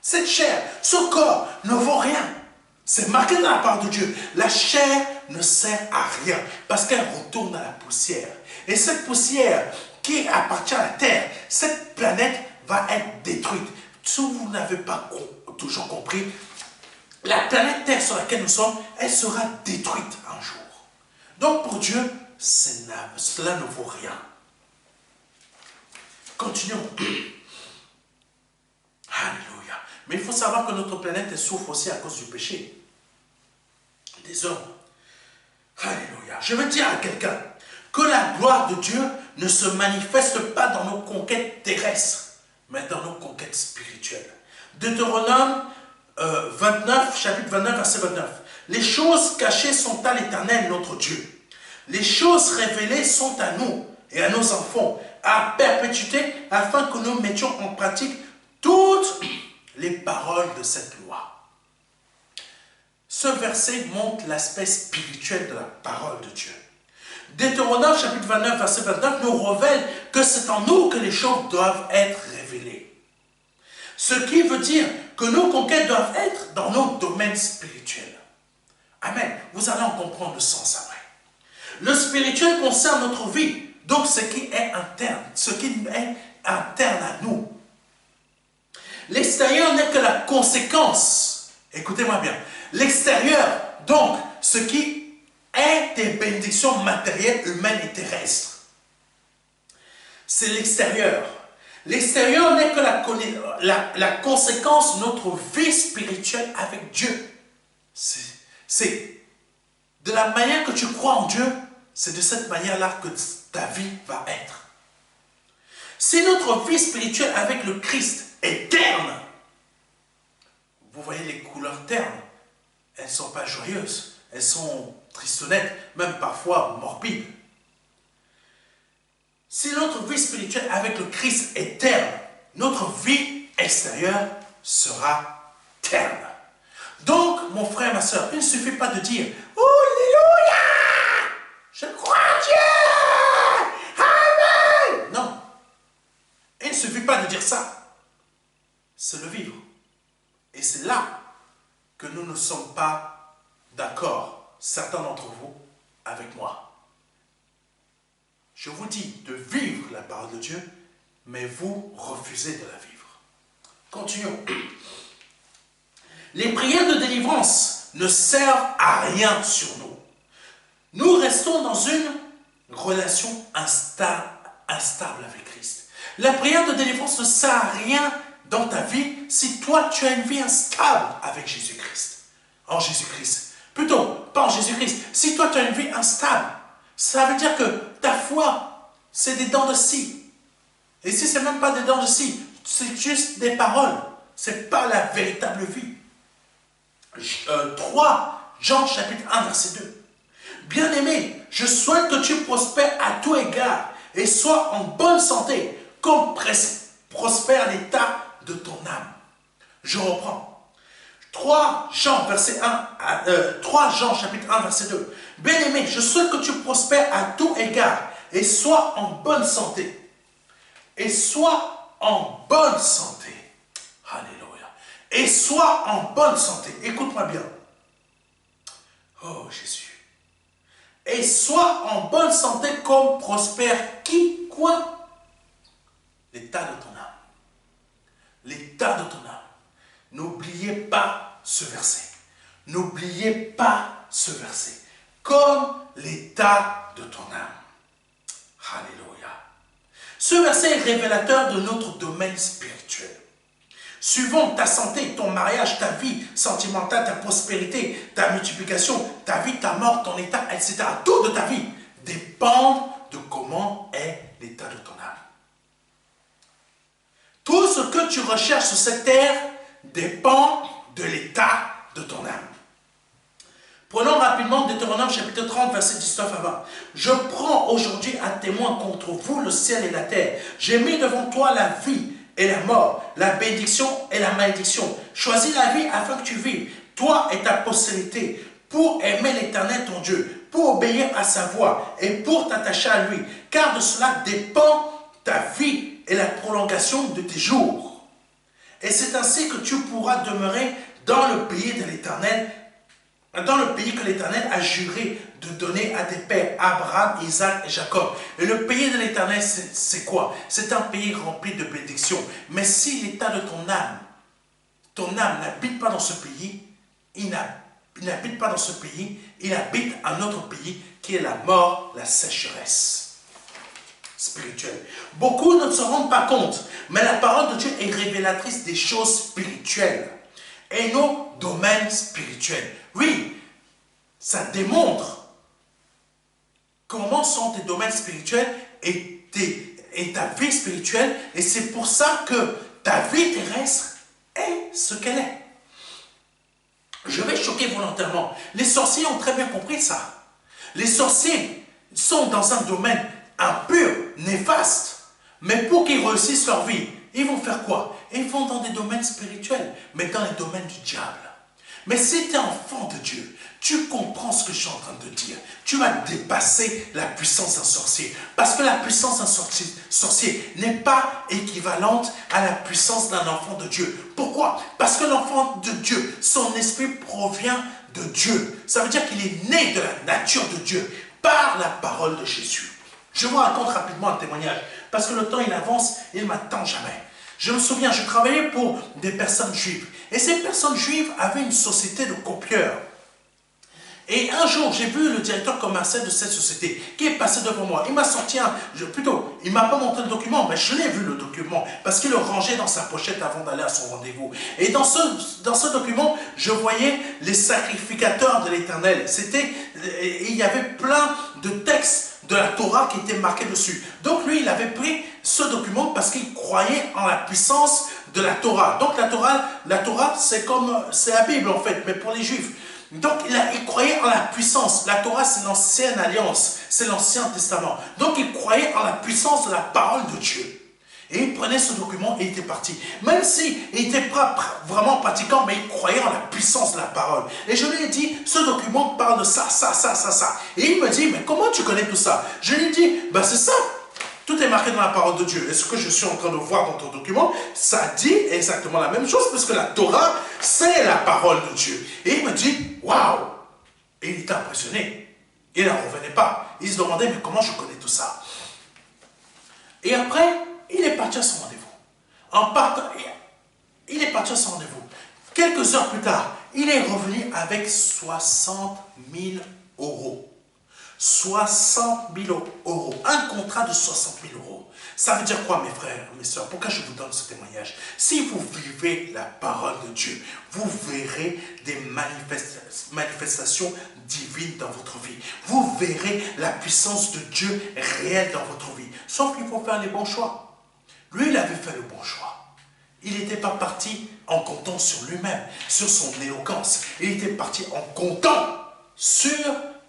Cette chair, ce corps ne vaut rien. C'est marqué dans la part de Dieu. La chair ne sert à rien parce qu'elle retourne à la poussière. Et cette poussière qui appartient à la terre, cette planète va être détruite. Si vous n'avez pas toujours compris, la planète Terre sur laquelle nous sommes, elle sera détruite un jour. Donc pour Dieu, cela ne vaut rien. Continuons. Alléluia. Mais il faut savoir que notre planète elle souffre aussi à cause du péché des hommes. Alléluia. Je veux dire à quelqu'un que la gloire de Dieu ne se manifeste pas dans nos conquêtes terrestres, mais dans nos conquêtes spirituelles. Deutéronome 29, chapitre 29, verset 29. Les choses cachées sont à l'Éternel, notre Dieu. Les choses révélées sont à nous et à nos enfants, à perpétuité, afin que nous mettions en pratique toutes les paroles de cette loi. Ce verset montre l'aspect spirituel de la parole de Dieu. Deutéronome chapitre 29, verset 29 nous révèle que c'est en nous que les choses doivent être révélées. Ce qui veut dire que nos conquêtes doivent être dans nos domaines spirituels. Amen. Vous allez en comprendre le sens après. Le spirituel concerne notre vie, donc ce qui est interne, ce qui est interne à nous. L'extérieur n'est que la conséquence. Écoutez-moi bien. L'extérieur, donc, ce qui est des bénédictions matérielles, humaines et terrestres. C'est l'extérieur. L'extérieur n'est que la conséquence de notre vie spirituelle avec Dieu. C'est de la manière que tu crois en Dieu, c'est de cette manière-là que ta vie va être. Si notre vie spirituelle avec le Christ est terne, vous voyez les couleurs ternes, elles ne sont pas joyeuses, elles sont tristonnettes, même parfois morbides. Si notre vie spirituelle avec le Christ est terne, notre vie extérieure sera terne. Donc, mon frère, ma soeur, il ne suffit pas de dire « Alléluia! Je crois en Dieu! Amen! » Non. Il ne suffit pas de dire ça. C'est le vivre. Et c'est là que nous ne sommes pas d'accord, certains d'entre vous, avec moi. Je vous dis de vivre la parole de Dieu, mais vous refusez de la vivre. Continuons. Les prières de délivrance ne servent à rien sur nous. Nous restons dans une relation instable avec Christ. La prière de délivrance ne sert à rien dans ta vie si toi tu as une vie instable avec Jésus-Christ. En Jésus-Christ. Plutôt, pas en Jésus-Christ. Si toi tu as une vie instable, ça veut dire que ta foi, c'est des dents de scie. Et si ce n'est même pas des dents de scie, c'est juste des paroles. Ce n'est pas la véritable vie. 3 Jean chapitre 1 verset 2. Bien-aimé, je souhaite que tu prospères à tout égard et sois en bonne santé, comme prospère l'état de ton âme. Je reprends. 3 Jean chapitre 1 verset 2. Bien-aimé, je souhaite que tu prospères à tout égard et sois en bonne santé. Et sois en bonne santé. Alléluia. Et sois en bonne santé. Écoute-moi bien. Oh Jésus. Et sois en bonne santé comme prospère qui? Quoi? L'état de ton âme. L'état de ton âme. N'oubliez pas ce verset. N'oubliez pas ce verset. Comme l'état de ton âme. Alléluia. Ce verset est révélateur de notre domaine spirituel. Suivant ta santé, ton mariage, ta vie sentimentale, ta prospérité, ta multiplication, ta vie, ta mort, ton état, etc. Tout de ta vie dépend de comment est l'état de ton âme. Tout ce que tu recherches sur cette terre dépend de l'état de ton âme. Prenons rapidement Deutéronome chapitre 30, verset 19 à 20. Je prends aujourd'hui à témoin contre vous le ciel et la terre. J'ai mis devant toi la vie et la mort, la bénédiction et la malédiction. Choisis la vie afin que tu vives, toi et ta postérité, pour aimer l'Éternel ton Dieu, pour obéir à sa voix et pour t'attacher à lui. Car de cela dépend ta vie et la prolongation de tes jours. Et c'est ainsi que tu pourras demeurer dans le pays de l'Éternel, dans le pays que l'Éternel a juré de donner à tes pères, Abraham, Isaac et Jacob. Et le pays de l'Éternel, c'est quoi? C'est un pays rempli de bénédictions. Mais si l'état de ton âme n'habite pas dans ce pays, il n'habite pas dans ce pays, il habite un autre pays qui est la mort, la sécheresse spirituelle. Beaucoup ne se rendent pas compte, mais la parole de Dieu est révélatrice des choses spirituelles et nos domaines spirituels. Oui, ça démontre comment sont tes domaines spirituels et ta vie spirituelle, et c'est pour ça que ta vie terrestre est ce qu'elle est. Je vais choquer volontairement. Les sorciers ont très bien compris ça. Les sorciers sont dans un domaine impur, néfaste, mais pour qu'ils réussissent leur vie, ils vont faire quoi? Ils vont dans des domaines spirituels, mais dans les domaines du diable. Mais si tu es enfant de Dieu, tu comprends ce que je suis en train de dire. Tu vas dépasser la puissance d'un sorcier. Parce que la puissance d'un sorcier n'est pas équivalente à la puissance d'un enfant de Dieu. Pourquoi? Parce que l'enfant de Dieu, son esprit provient de Dieu. Ça veut dire qu'il est né de la nature de Dieu par la parole de Jésus. Je vous raconte rapidement un témoignage. Parce que le temps il avance, il ne m'attend jamais. Je me souviens, je travaillais pour des personnes juives. Et ces personnes juives avaient une société de copieurs. Et un jour, j'ai vu le directeur commercial de cette société qui est passé devant moi. Il m'a sorti il m'a pas montré le document, mais je l'ai vu le document parce qu'il le rangeait dans sa pochette avant d'aller à son rendez-vous. Et dans ce document, je voyais les sacrificateurs de l'Éternel. Il y avait plein de textes de la Torah qui étaient marqués dessus. Donc lui, il avait pris ce document parce qu'il croyait en la puissance de la Torah. Donc la Torah, c'est la Bible en fait, mais pour les Juifs. Donc il croyait en la puissance. La Torah, c'est l'ancienne alliance, c'est l'ancien testament. Donc il croyait en la puissance de la parole de Dieu. Et il prenait ce document et il était parti. Même s'il n'était pas vraiment pratiquant, mais il croyait en la puissance de la parole. Et je lui ai dit, ce document parle de ça, ça, ça, ça, ça. Et il me dit, mais comment tu connais tout ça? Je lui ai dit, ben c'est ça. Tout est marqué dans la parole de Dieu. Et ce que je suis en train de voir dans ton document, ça dit exactement la même chose, parce que la Torah, c'est la parole de Dieu. Et il me dit, waouh! Et il était impressionné. Il n'en revenait pas. Il se demandait, mais comment je connais tout ça? Et après, il est parti à son rendez-vous. En partant, il est parti à son rendez-vous. Quelques heures plus tard, il est revenu avec 60 000 euros. 60 000 euros. Un contrat de 60 000 euros. Ça veut dire quoi, mes frères, mes soeurs? Pourquoi je vous donne ce témoignage? Si vous vivez la parole de Dieu, vous verrez des manifestations divines dans votre vie. Vous verrez la puissance de Dieu réelle dans votre vie. Sauf qu'il faut faire les bons choix. Lui, il avait fait le bon choix. Il n'était pas parti en comptant sur lui-même, sur son éloquence. Il était parti en comptant sur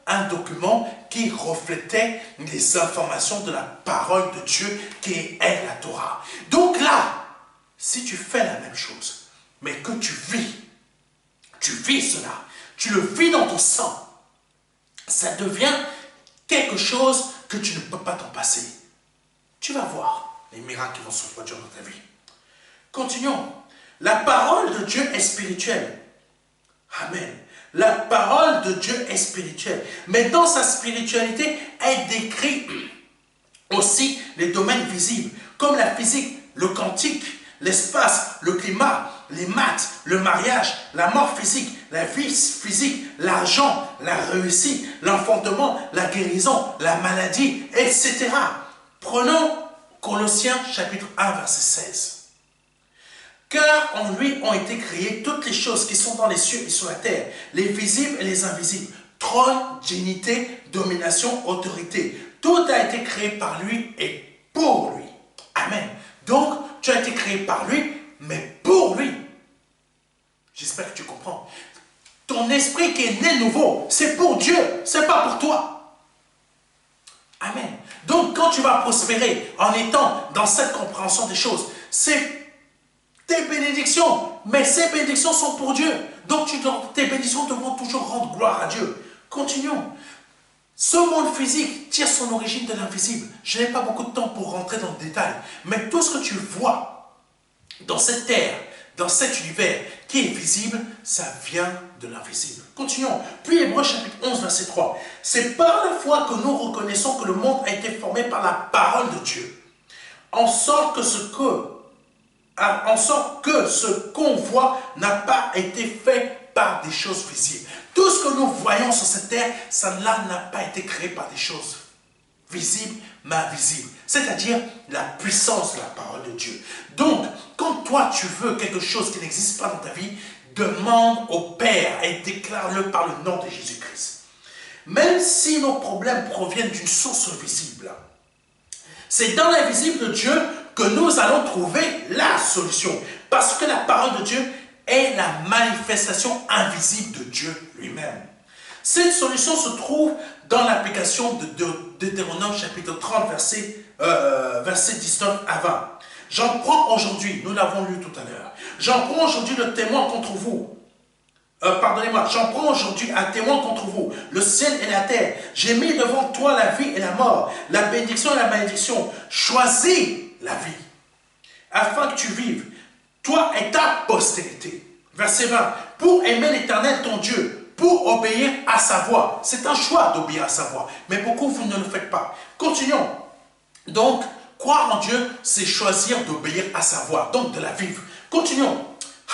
un document qui reflétait les informations de la parole de Dieu qui est la Torah. Donc là, si tu fais la même chose, mais que tu vis cela, tu le vis dans ton sang, ça devient quelque chose que tu ne peux pas t'en passer. Tu vas voir les miracles qui vont se produire dans ta vie. Continuons. La parole de Dieu est spirituelle. Amen. La parole de Dieu est spirituelle. Mais dans sa spiritualité, elle décrit aussi les domaines visibles, comme la physique, le quantique, l'espace, le climat, les maths, le mariage, la mort physique, la vie physique, l'argent, la réussite, l'enfantement, la guérison, la maladie, etc. Prenons Colossiens chapitre 1, verset 16. Car en lui ont été créées toutes les choses qui sont dans les cieux et sur la terre, les visibles et les invisibles, trône, dignité, domination, autorité. Tout a été créé par lui et pour lui. Amen. Donc, tu as été créé par lui, mais pour lui. J'espère que tu comprends. Ton esprit qui est né nouveau, c'est pour Dieu, c'est pas pour toi. Amen. Donc, quand tu vas prospérer en étant dans cette compréhension des choses, c'est tes bénédictions, mais ces bénédictions sont pour Dieu. Donc, tes bénédictions devront toujours rendre gloire à Dieu. Continuons. Ce monde physique tire son origine de l'invisible. Je n'ai pas beaucoup de temps pour rentrer dans le détail, mais tout ce que tu vois dans cette terre, dans cet univers qui est visible, ça vient de l'invisible. Continuons. Puis Hébreux chapitre 11, verset 3. C'est par la foi que nous reconnaissons que le monde a été formé par la parole de Dieu, en sorte que ce qu'on voit n'a pas été fait par des choses visibles. Tout ce que nous voyons sur cette terre, ça n'a pas été créé par des choses visibles, mais invisibles. C'est-à-dire la puissance de la parole de Dieu. Donc, quand toi tu veux quelque chose qui n'existe pas dans ta vie, demande au Père et déclare-le par le nom de Jésus-Christ. Même si nos problèmes proviennent d'une source visible, c'est dans l'invisible de Dieu que nous allons trouver la solution. Parce que la parole de Dieu est la manifestation invisible de Dieu lui-même. Cette solution se trouve dans l'application de Deutéronome chapitre 30, verset 19 à 20. J'en prends aujourd'hui, nous l'avons lu tout à l'heure, j'en prends aujourd'hui le témoin contre vous. Pardonnez-moi, j'en prends aujourd'hui un témoin contre vous, le ciel et la terre. J'ai mis devant toi la vie et la mort, la bénédiction et la malédiction. Choisis la vie, afin que tu vives, toi et ta postérité. Verset 20, pour aimer l'Éternel ton Dieu, pour obéir à sa voix. C'est un choix d'obéir à sa voix, mais beaucoup vous ne le faites pas. Continuons. Donc, croire en Dieu, c'est choisir d'obéir à sa voix, donc de la vivre. Continuons.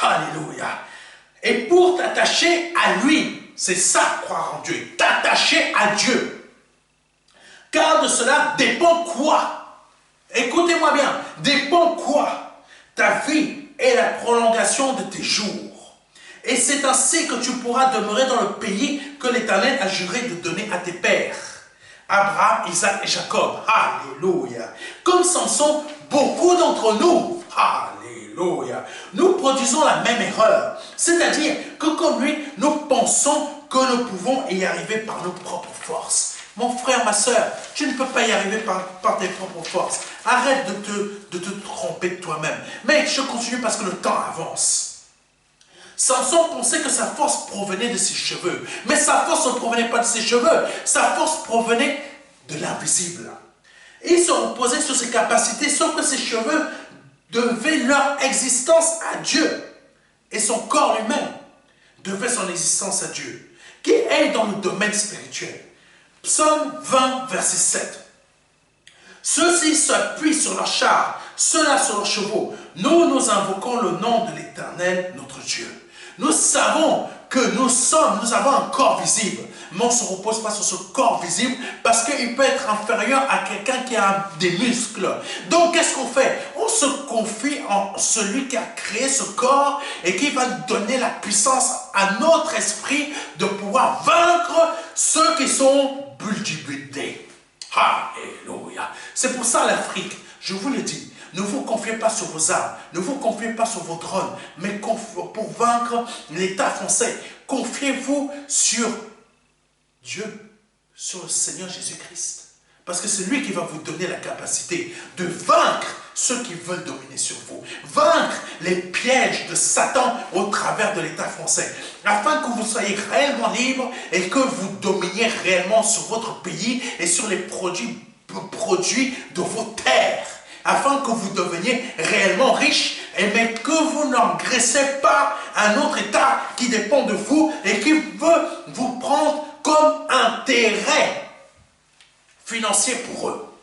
Alléluia. Et pour t'attacher à lui, c'est ça, croire en Dieu, t'attacher à Dieu. Car de cela dépend quoi? Écoutez-moi bien, dépend quoi? Ta vie est la prolongation de tes jours. Et c'est ainsi que tu pourras demeurer dans le pays que l'Éternel a juré de donner à tes pères. Abraham, Isaac et Jacob. Alléluia. Comme Samson, beaucoup d'entre nous, alléluia, nous produisons la même erreur. C'est-à-dire que comme lui, nous pensons que nous pouvons y arriver par nos propres forces. Mon frère, ma soeur, tu ne peux pas y arriver par tes propres forces. Arrête de te tromper de toi-même. Mais je continue parce que le temps avance. Samson pensait que sa force provenait de ses cheveux. Mais sa force ne provenait pas de ses cheveux. Sa force provenait de l'invisible. Il se reposait sur ses capacités, sauf que ses cheveux devaient leur existence à Dieu. Et son corps lui-même devait son existence à Dieu, qui est dans le domaine spirituel. Psaume 20, verset 7. Ceux-ci s'appuient sur leurs chars, ceux-là sur leurs chevaux. Nous invoquons le nom de l'Éternel, notre Dieu. Nous savons que nous avons un corps visible, mais on ne se repose pas sur ce corps visible parce qu'il peut être inférieur à quelqu'un qui a des muscles. Donc, qu'est-ce qu'on fait? On se confie en celui qui a créé ce corps et qui va donner la puissance à notre esprit de pouvoir vaincre ceux qui sont bultibultés. Alléluia. C'est pour ça l'Afrique, je vous le dis, ne vous confiez pas sur vos armes, ne vous confiez pas sur vos drones, mais pour vaincre l'État français, confiez-vous sur Dieu, sur le Seigneur Jésus-Christ. Parce que c'est lui qui va vous donner la capacité de vaincre ceux qui veulent dominer sur vous. Vaincre les pièges de Satan au travers de l'État français. Afin que vous soyez réellement libre et que vous dominiez réellement sur votre pays et sur les produits de vos terres. Afin que vous deveniez réellement riches, mais que vous n'engraissez pas un autre État qui dépend de vous et qui veut vous prendre comme intérêt financier pour eux.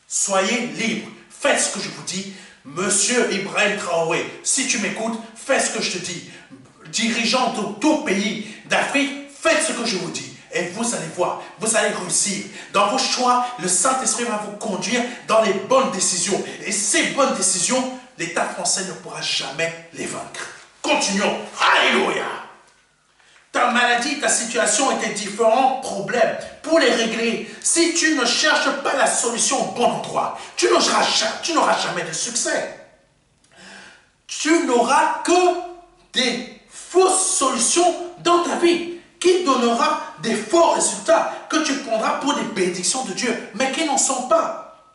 Soyez libres. Faites ce que je vous dis. Monsieur Ibrahim Traoré, si tu m'écoutes, fais ce que je te dis. Dirigeant de tout pays d'Afrique, faites ce que je vous dis. Et vous allez voir, vous allez réussir. Dans vos choix, le Saint-Esprit va vous conduire dans les bonnes décisions. Et ces bonnes décisions, l'État français ne pourra jamais les vaincre. Continuons. Alléluia. Ta maladie, ta situation et tes différents problèmes, pour les régler, si tu ne cherches pas la solution au bon endroit, tu n'auras jamais de succès. Tu n'auras que des fausses solutions dans ta vie qui donnera des faux résultats que tu prendras pour des bénédictions de Dieu, mais qui n'en sont pas.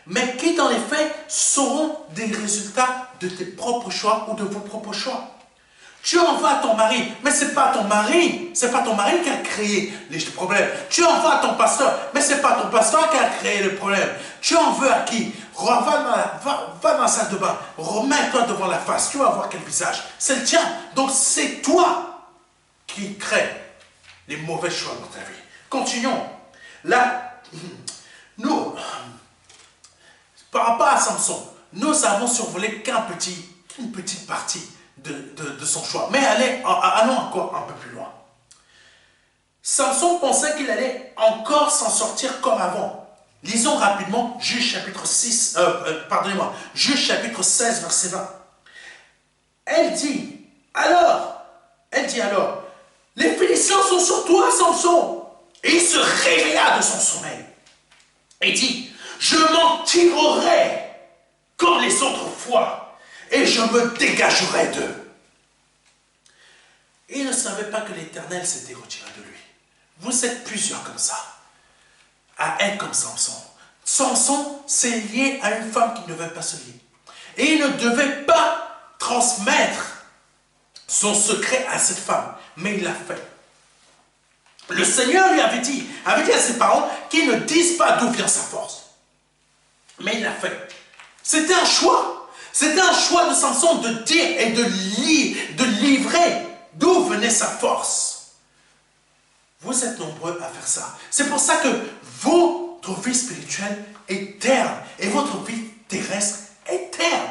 Mais qui, dans les faits, seront des résultats de tes propres choix ou de vos propres choix. Tu en veux à ton mari, mais ce n'est pas ton mari. Ce n'est pas ton mari qui a créé les problèmes. Tu en veux à ton pasteur, mais ce n'est pas ton pasteur qui a créé le problème. Tu en veux à qui? Va dans la salle de bain, remets-toi devant la face, tu vas voir quel visage. C'est le tien. Donc c'est toi qui crée les mauvais choix dans ta vie. Continuons. Là, nous, par rapport à Samson, nous avons survolé qu'une petite partie de son choix. Mais allons encore un peu plus loin. Samson pensait qu'il allait encore s'en sortir comme avant. Lisons rapidement Juge chapitre 16, verset 20. Elle dit alors, les Philistins sont sur toi, Samson. Et il se réveilla de son sommeil et dit, je m'en tirerai comme les autres fois et je me dégagerai d'eux. Il ne savait pas que l'Éternel s'était retiré de lui. Vous êtes plusieurs comme ça, à être comme Samson. Samson s'est lié à une femme qui ne devait pas se lier. Et il ne devait pas transmettre son secret à cette femme, mais il l'a fait. Le Seigneur lui avait dit à ses parents qu'ils ne disent pas d'où vient sa force. Mais il l'a fait. C'était un choix. C'était un choix de Samson de dire et de livrer d'où venait sa force. Vous êtes nombreux à faire ça. C'est pour ça que votre vie spirituelle est terne et votre vie terrestre est terne.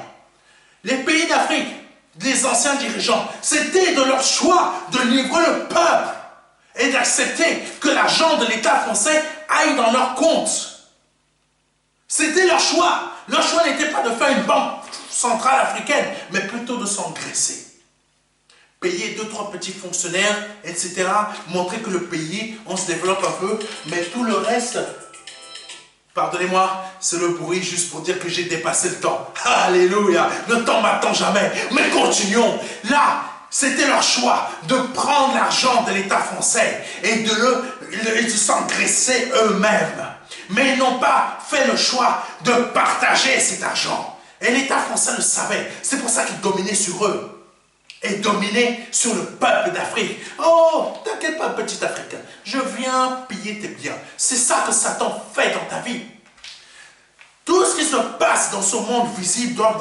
Les pays d'Afrique, les anciens dirigeants, c'était de leur choix de livrer le peuple et d'accepter que l'argent de l'État français aille dans leur compte. C'était leur choix. Leur choix n'était pas de faire une banque centrale africaine, mais plutôt de s'engraisser. Payer 2-3 petits fonctionnaires, etc. Montrer que le pays, on se développe un peu, mais tout le reste, pardonnez-moi, c'est le bruit juste pour dire que j'ai dépassé le temps. Alléluia, le temps m'attend jamais. Mais continuons. Là, c'était leur choix de prendre l'argent de l'État français et de s'engraisser eux-mêmes. Mais ils n'ont pas fait le choix de partager cet argent. Et l'État français le savait. C'est pour ça qu'il dominait sur eux. Et dominait sur le peuple d'Afrique. Oh, t'inquiète pas, petit Africain. Je viens piller tes biens. C'est ça que Satan fait dans ta vie. Tout ce qui se passe dans ce monde visible doit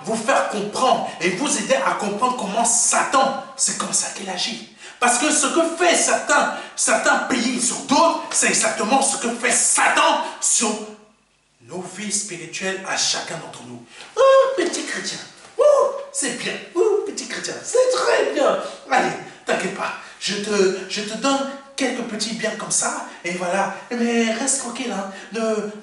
vous faire comprendre et vous aider à comprendre comment Satan, c'est comme ça qu'il agit. Parce que ce que fait certains pays sur d'autres, c'est exactement ce que fait Satan sur nos vies spirituelles à chacun d'entre nous. Oh, petit chrétien, oh, c'est bien, oh, petit chrétien, c'est très bien. Allez, t'inquiète pas, je te donne quelques petits biens comme ça, et voilà. Mais reste tranquille, hein.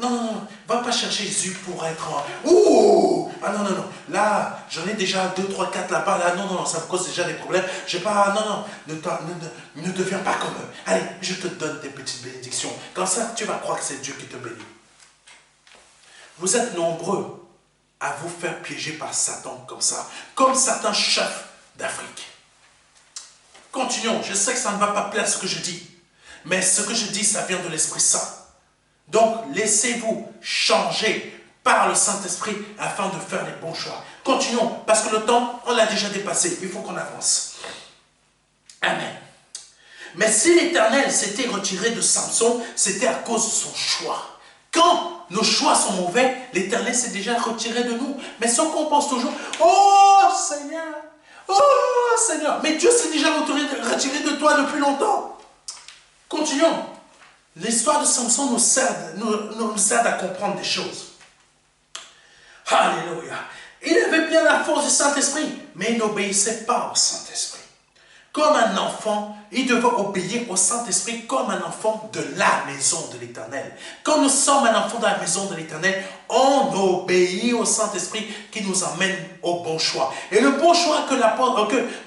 Non, va pas chercher Jésus pour être... Ouh! Ah non, là, j'en ai déjà 2, 3, 4 là-bas, là, non, ça me cause déjà des problèmes. Je sais pas, non, ne deviens pas comme eux. Allez, je te donne des petites bénédictions. Comme ça, tu vas croire que c'est Dieu qui te bénit. Vous êtes nombreux à vous faire piéger par Satan comme ça, comme certains chefs d'Afrique. Continuons, je sais que ça ne va pas plaire ce que je dis, mais ce que je dis, ça vient de l'Esprit Saint. Donc, laissez-vous changer par le Saint-Esprit afin de faire les bons choix. Continuons, parce que le temps, on l'a déjà dépassé, il faut qu'on avance. Amen. Mais si l'Éternel s'était retiré de Samson, c'était à cause de son choix. Quand nos choix sont mauvais, l'Éternel s'est déjà retiré de nous. Mais ce qu'on pense toujours, oh Seigneur, oh Seigneur, mais Dieu s'est déjà retiré de toi depuis longtemps. Continuons. L'histoire de Samson nous aide à comprendre des choses. Alléluia. Il avait bien la force du Saint-Esprit, mais il n'obéissait pas au Saint-Esprit. Comme un enfant, il devait obéir au Saint-Esprit comme un enfant de la maison de l'Éternel. Quand nous sommes un enfant de la maison de l'Éternel, on obéit au Saint-Esprit qui nous emmène au bon choix. Et le bon choix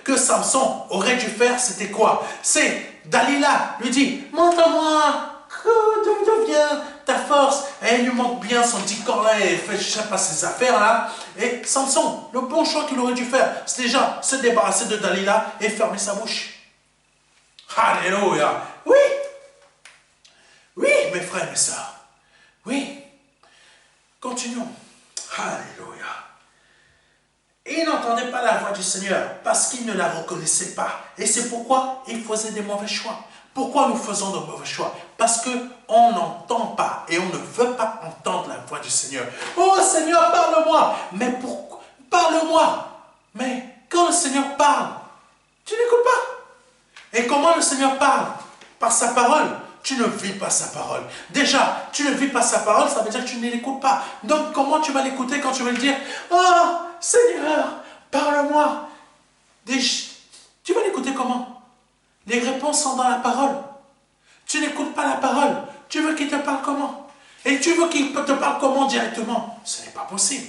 que Samson aurait dû faire, c'était quoi? C'est Dalila lui dit, montre-moi d'où vient ta force. Et il lui montre bien son petit corps là et fait, je sais pas, ses affaires là. Et Samson, le bon choix qu'il aurait dû faire, c'est déjà se débarrasser de Dalila et fermer sa bouche. Alléluia. Oui, mes frères et mes sœurs. Oui, continuons. Alléluia. Il n'entendait pas la voix du Seigneur parce qu'il ne la reconnaissait pas. Et c'est pourquoi il faisait des mauvais choix. Pourquoi nous faisons de mauvais choix? Parce qu'on n'entend pas et on ne veut pas entendre la voix du Seigneur. Oh Seigneur, parle-moi. Mais pourquoi? Parle-moi. Mais quand le Seigneur parle, tu n'écoutes pas. Et comment le Seigneur parle? Par sa parole. Tu ne vis pas sa parole. Déjà, tu ne vis pas sa parole, ça veut dire que tu ne l'écoutes pas. Donc, comment tu vas l'écouter quand tu vas lui dire, oh Seigneur, parle-moi. Tu vas l'écouter comment? Les réponses sont dans la parole. Tu n'écoutes pas la parole. Tu veux qu'il te parle comment? Et tu veux qu'il te parle comment directement? Ce n'est pas possible.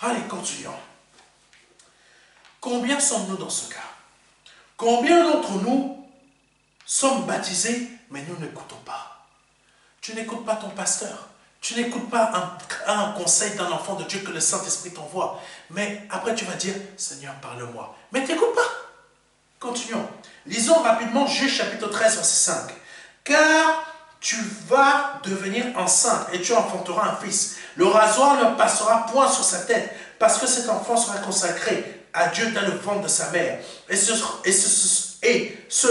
Allez, continuons. Combien sommes-nous dans ce cas? Combien d'entre nous sommes baptisés, mais nous n'écoutons pas? Tu n'écoutes pas ton pasteur. Tu n'écoutes pas un conseil d'un enfant de Dieu que le Saint-Esprit t'envoie. Mais après, tu vas dire, Seigneur, parle-moi. Mais tu n'écoutes pas. Continuons. Lisons rapidement Juge chapitre 13, verset 5. Car tu vas devenir enceinte et tu enfanteras un fils. Le rasoir ne passera point sur sa tête parce que cet enfant sera consacré à Dieu dans le ventre de sa mère. Et ce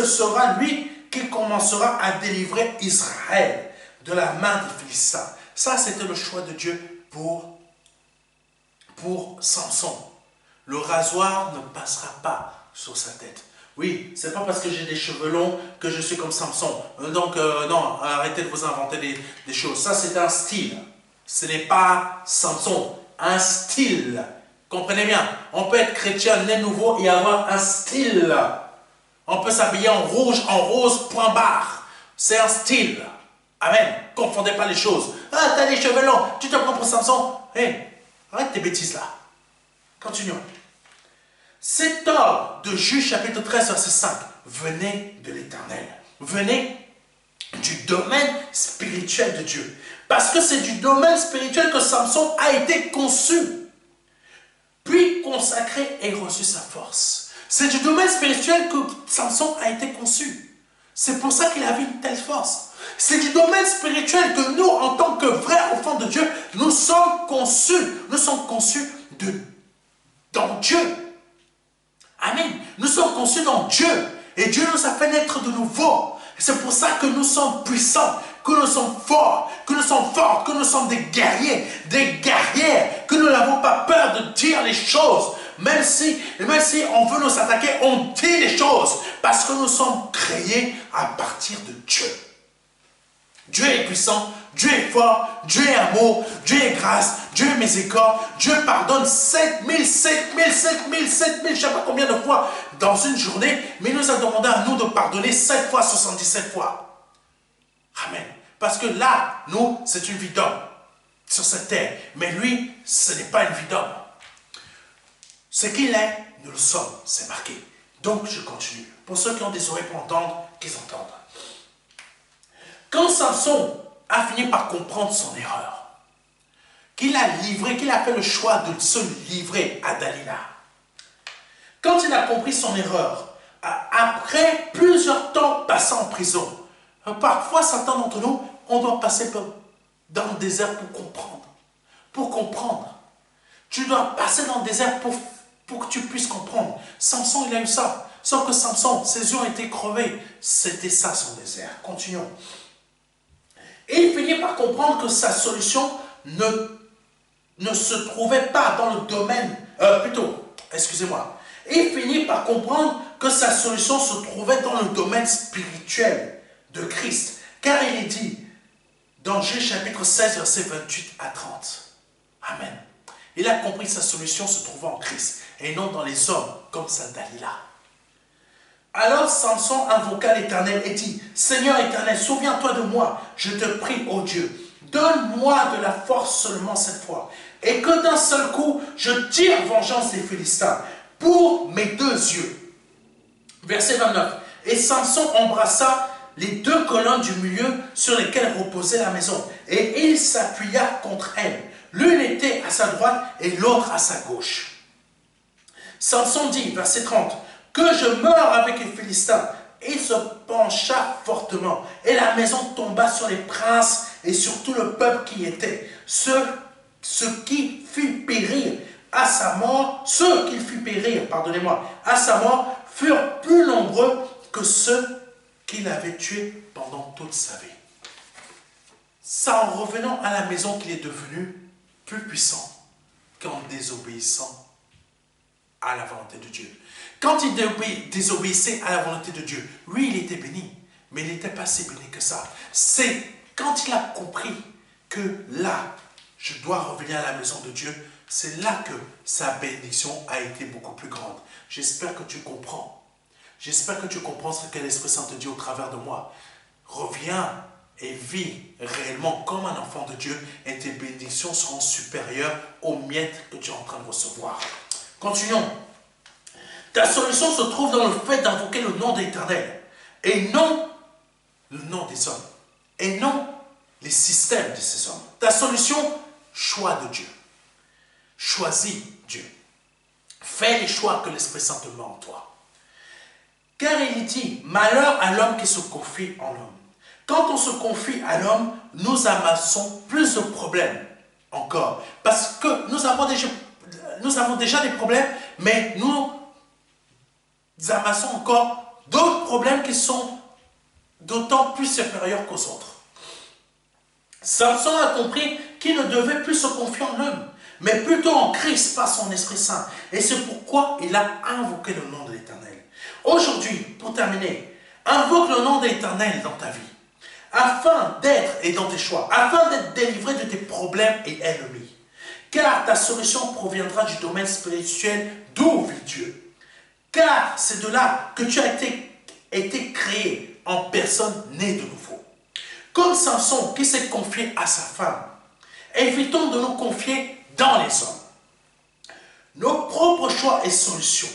sera lui qui commencera à délivrer Israël de la main des Philistins. Ça, c'était le choix de Dieu pour Samson. Le rasoir ne passera pas sur sa tête. Oui, c'est pas parce que j'ai des cheveux longs que je suis comme Samson. Donc, non, arrêtez de vous inventer des choses. Ça, c'est un style. Ce n'est pas Samson. Un style. Comprenez bien. On peut être chrétien, né nouveau et avoir un style. On peut s'habiller en rouge, en rose, point barre. C'est un style. Amen. Confondez pas les choses. Ah, t'as les cheveux longs, tu te prends pour Samson. Hé, arrête tes bêtises là. Continuons. Cet ordre de Juge chapitre 13, verset 5, venez de l'Éternel. Venez du domaine spirituel de Dieu. Parce que c'est du domaine spirituel que Samson a été conçu, puis consacré et reçu sa force. C'est du domaine spirituel que Samson a été conçu. C'est pour ça qu'il avait une telle force. C'est du domaine spirituel que nous, en tant que vrais enfants de Dieu, nous sommes conçus. Nous sommes conçus dans Dieu. Amen. Nous sommes conçus dans Dieu. Et Dieu nous a fait naître de nouveau. C'est pour ça que nous sommes puissants, que nous sommes forts, que nous sommes forts, que nous sommes des guerriers, des guerrières, que nous n'avons pas peur de dire les choses. Même si on veut nous attaquer, on dit les choses. Parce que nous sommes créés à partir de Dieu. Dieu est puissant, Dieu est fort, Dieu est amour, Dieu est grâce, Dieu est miséricorde, Dieu pardonne 7000, 7000, 7000, 7000, je ne sais pas combien de fois dans une journée, mais il nous a demandé à nous de pardonner 7 fois, 77 fois. Amen. Parce que là, nous, c'est une vie d'homme sur cette terre. Mais lui, ce n'est pas une vie d'homme. Ce qu'il est, nous le sommes, c'est marqué. Donc, je continue. Pour ceux qui ont des oreilles pour entendre, qu'ils entendent. Quand Samson a fini par comprendre son erreur, qu'il a fait le choix de se livrer à Dalila, quand il a compris son erreur, après plusieurs temps passés en prison, parfois certains d'entre nous, on doit passer dans le désert pour comprendre. Pour comprendre. Tu dois passer dans le désert pour que tu puisses comprendre. Samson, il a eu ça. Sauf que Samson, ses yeux ont été crevés. C'était ça son désert. Continuons. Et il finit par comprendre que sa solution ne se trouvait pas dans le domaine, il finit par comprendre que sa solution se trouvait dans le domaine spirituel de Christ. Car il est dit, dans Juge chapitre 16, versets 28 à 30. Amen. Il a compris que sa solution se trouvait en Christ, et non dans les hommes, comme sa Dalila. Alors Samson invoqua l'Éternel et dit, « Seigneur Éternel, souviens-toi de moi, je te prie, ô Dieu, donne-moi de la force seulement cette fois, et que d'un seul coup, je tire vengeance des Philistins pour mes 2 yeux. » Verset 29. Et Samson embrassa les 2 colonnes du milieu sur lesquelles reposait la maison, et il s'appuya contre elles. L'une était à sa droite et l'autre à sa gauche. Samson dit, verset 30, « Que je meure avec les Philistins. » Il se pencha fortement, et la maison tomba sur les princes et sur tout le peuple qui y était. Ceux qui fit périr à sa mort, à sa mort, furent plus nombreux que ceux qu'il avait tués pendant toute sa vie. C'est en revenant à la maison qu'il est devenu plus puissant qu'en désobéissant à la volonté de Dieu. Quand il désobéissait à la volonté de Dieu, oui, il était béni, mais il n'était pas si béni que ça. C'est quand il a compris que là, je dois revenir à la maison de Dieu, c'est là que sa bénédiction a été beaucoup plus grande. J'espère que tu comprends. J'espère que tu comprends ce que l'Esprit Saint te dit au travers de moi. Reviens et vis réellement comme un enfant de Dieu et tes bénédictions seront supérieures aux miettes que tu es en train de recevoir. Continuons. Ta solution se trouve dans le fait d'invoquer le nom de l'Éternel et non le nom des hommes et non les systèmes de ces hommes. Ta solution, choix de Dieu. Choisis Dieu. Fais les choix que l'Esprit Saint te met en toi. Car il dit, malheur à l'homme qui se confie en l'homme. Quand on se confie à l'homme, nous amassons plus de problèmes encore. Parce que nous avons déjà des problèmes, mais nous amassons encore d'autres problèmes qui sont d'autant plus supérieurs qu'aux autres. Samson a compris qu'il ne devait plus se confier en l'homme, mais plutôt en Christ par son Esprit Saint. Et c'est pourquoi il a invoqué le nom de l'Éternel. Aujourd'hui, pour terminer, invoque le nom de l'Éternel dans ta vie, afin d'être, et dans tes choix, afin d'être délivré de tes problèmes et ennemis. Car ta solution proviendra du domaine spirituel d'où vit Dieu. Car c'est de là que tu as été était créé en personne née de nouveau. Comme Samson qui s'est confié à sa femme, évitons de nous confier dans les hommes. Nos propres choix et solutions.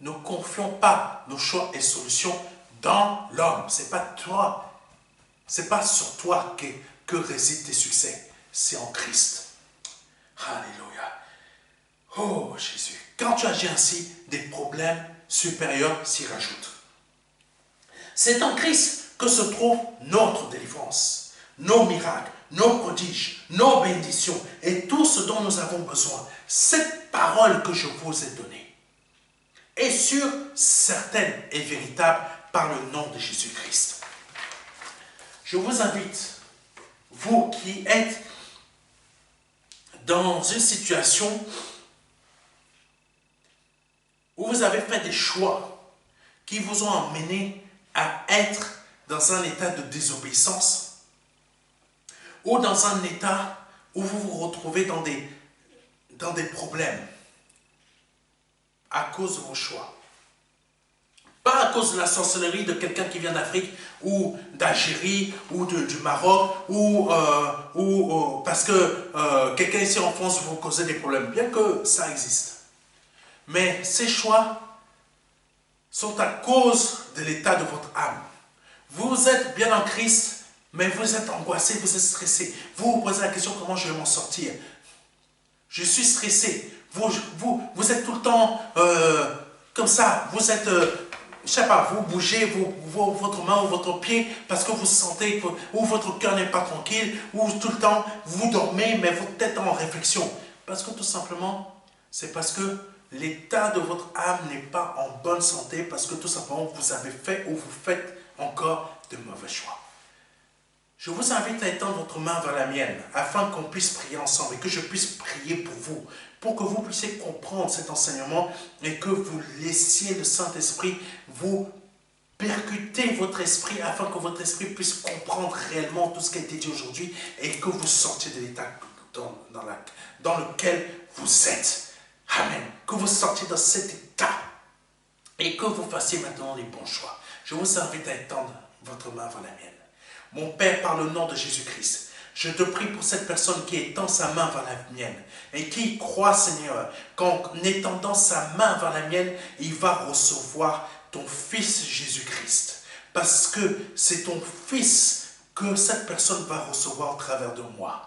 Ne confions pas nos choix et solutions dans l'homme. Ce n'est pas toi, ce n'est pas sur toi que résident tes succès. C'est en Christ. Alléluia. Oh Jésus. Quand tu agis ainsi, des problèmes supérieurs s'y rajoutent. C'est en Christ que se trouve notre délivrance, nos miracles, nos prodiges, nos bénédictions et tout ce dont nous avons besoin. Cette parole que je vous ai donnée est sûre, certaine et véritable par le nom de Jésus-Christ. Je vous invite, vous qui êtes dans une situation où vous avez fait des choix qui vous ont amené à être dans un état de désobéissance ou dans un état où vous vous retrouvez dans des problèmes à cause de vos choix. Pas à cause de la sorcellerie de quelqu'un qui vient d'Afrique ou d'Algérie ou du Maroc ou parce que quelqu'un ici en France vous cause des problèmes, bien que ça existe. Mais ces choix sont à cause de l'état de votre âme. Vous êtes bien en Christ, mais vous êtes angoissé, vous êtes stressé. Vous vous posez la question, comment je vais m'en sortir? Je suis stressé. Vous êtes tout le temps comme ça. Vous êtes, je sais pas, vous bougez votre main ou votre pied parce que vous sentez que ou votre cœur n'est pas tranquille, ou tout le temps vous dormez, mais votre tête est en réflexion. Parce que tout simplement, c'est parce que l'état de votre âme n'est pas en bonne santé, parce que tout simplement vous avez fait ou vous faites encore de mauvais choix. Je vous invite à étendre votre main vers la mienne, afin qu'on puisse prier ensemble et que je puisse prier pour vous, pour que vous puissiez comprendre cet enseignement et que vous laissiez le Saint-Esprit vous percuter votre esprit afin que votre esprit puisse comprendre réellement tout ce qui a été dit aujourd'hui et que vous sortiez de l'état dans lequel vous êtes. Amen. Que vous sortiez dans cet état et que vous fassiez maintenant les bons choix. Je vous invite à étendre votre main vers la mienne. Mon Père, par le nom de Jésus-Christ, je te prie pour cette personne qui étend sa main vers la mienne et qui croit, Seigneur, qu'en étendant sa main vers la mienne, il va recevoir ton Fils Jésus-Christ. Parce que c'est ton Fils que cette personne va recevoir au travers de moi.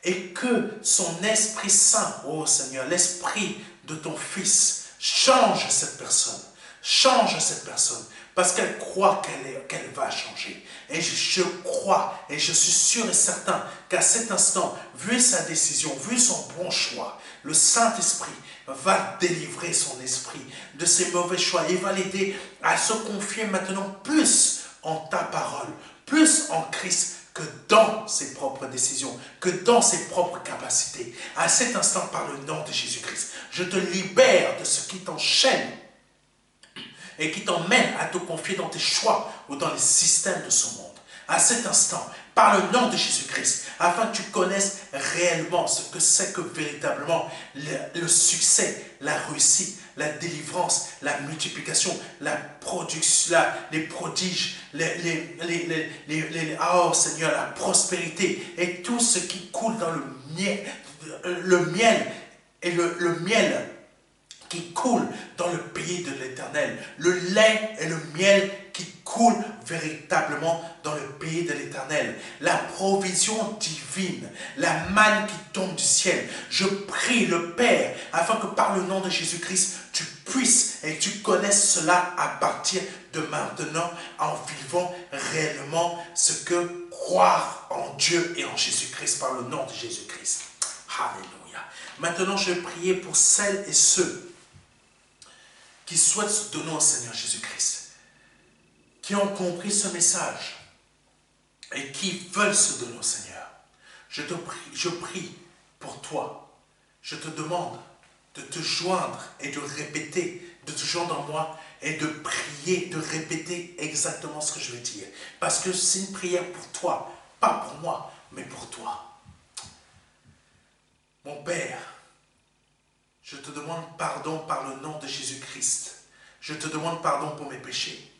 Et que son Esprit Saint, oh Seigneur, l'Esprit de ton Fils, change cette personne. Change cette personne. Parce qu'elle croit qu'elle va changer. Et je crois et je suis sûr et certain qu'à cet instant, vu sa décision, vu son bon choix, le Saint-Esprit va délivrer son esprit de ses mauvais choix. Il va l'aider à se confier maintenant plus en ta parole, plus en Christ que dans ses propres décisions, que dans ses propres capacités. À cet instant, par le nom de Jésus-Christ, je te libère de ce qui t'enchaîne et qui t'emmène à te confier dans tes choix ou dans les systèmes de ce monde. À cet instant, par le nom de Jésus-Christ, afin que tu connaisses réellement ce que c'est que véritablement le succès, la réussite, la délivrance, la multiplication, la production, les prodiges, oh Seigneur, la prospérité et tout ce qui coule dans le miel et le miel qui coule dans le pays de l'Éternel. Le lait et le miel qui coulent véritablement dans le pays de l'Éternel. La provision divine, la manne qui tombe du ciel. Je prie le Père afin que par le nom de Jésus-Christ, tu puisses et tu connaisses cela à partir de maintenant en vivant réellement ce que croire en Dieu et en Jésus-Christ par le nom de Jésus-Christ. Alléluia. Maintenant, je vais prier pour celles et ceux qui souhaitent se donner au Seigneur Jésus-Christ, qui ont compris ce message et qui veulent se donner au Seigneur. Je prie pour toi. Je te demande de te joindre et de répéter, de te joindre en moi et de prier, de répéter exactement ce que je vais dire. Parce que c'est une prière pour toi, pas pour moi, mais pour toi. Mon Père, je te demande pardon par le nom de Jésus-Christ. Je te demande pardon pour mes péchés.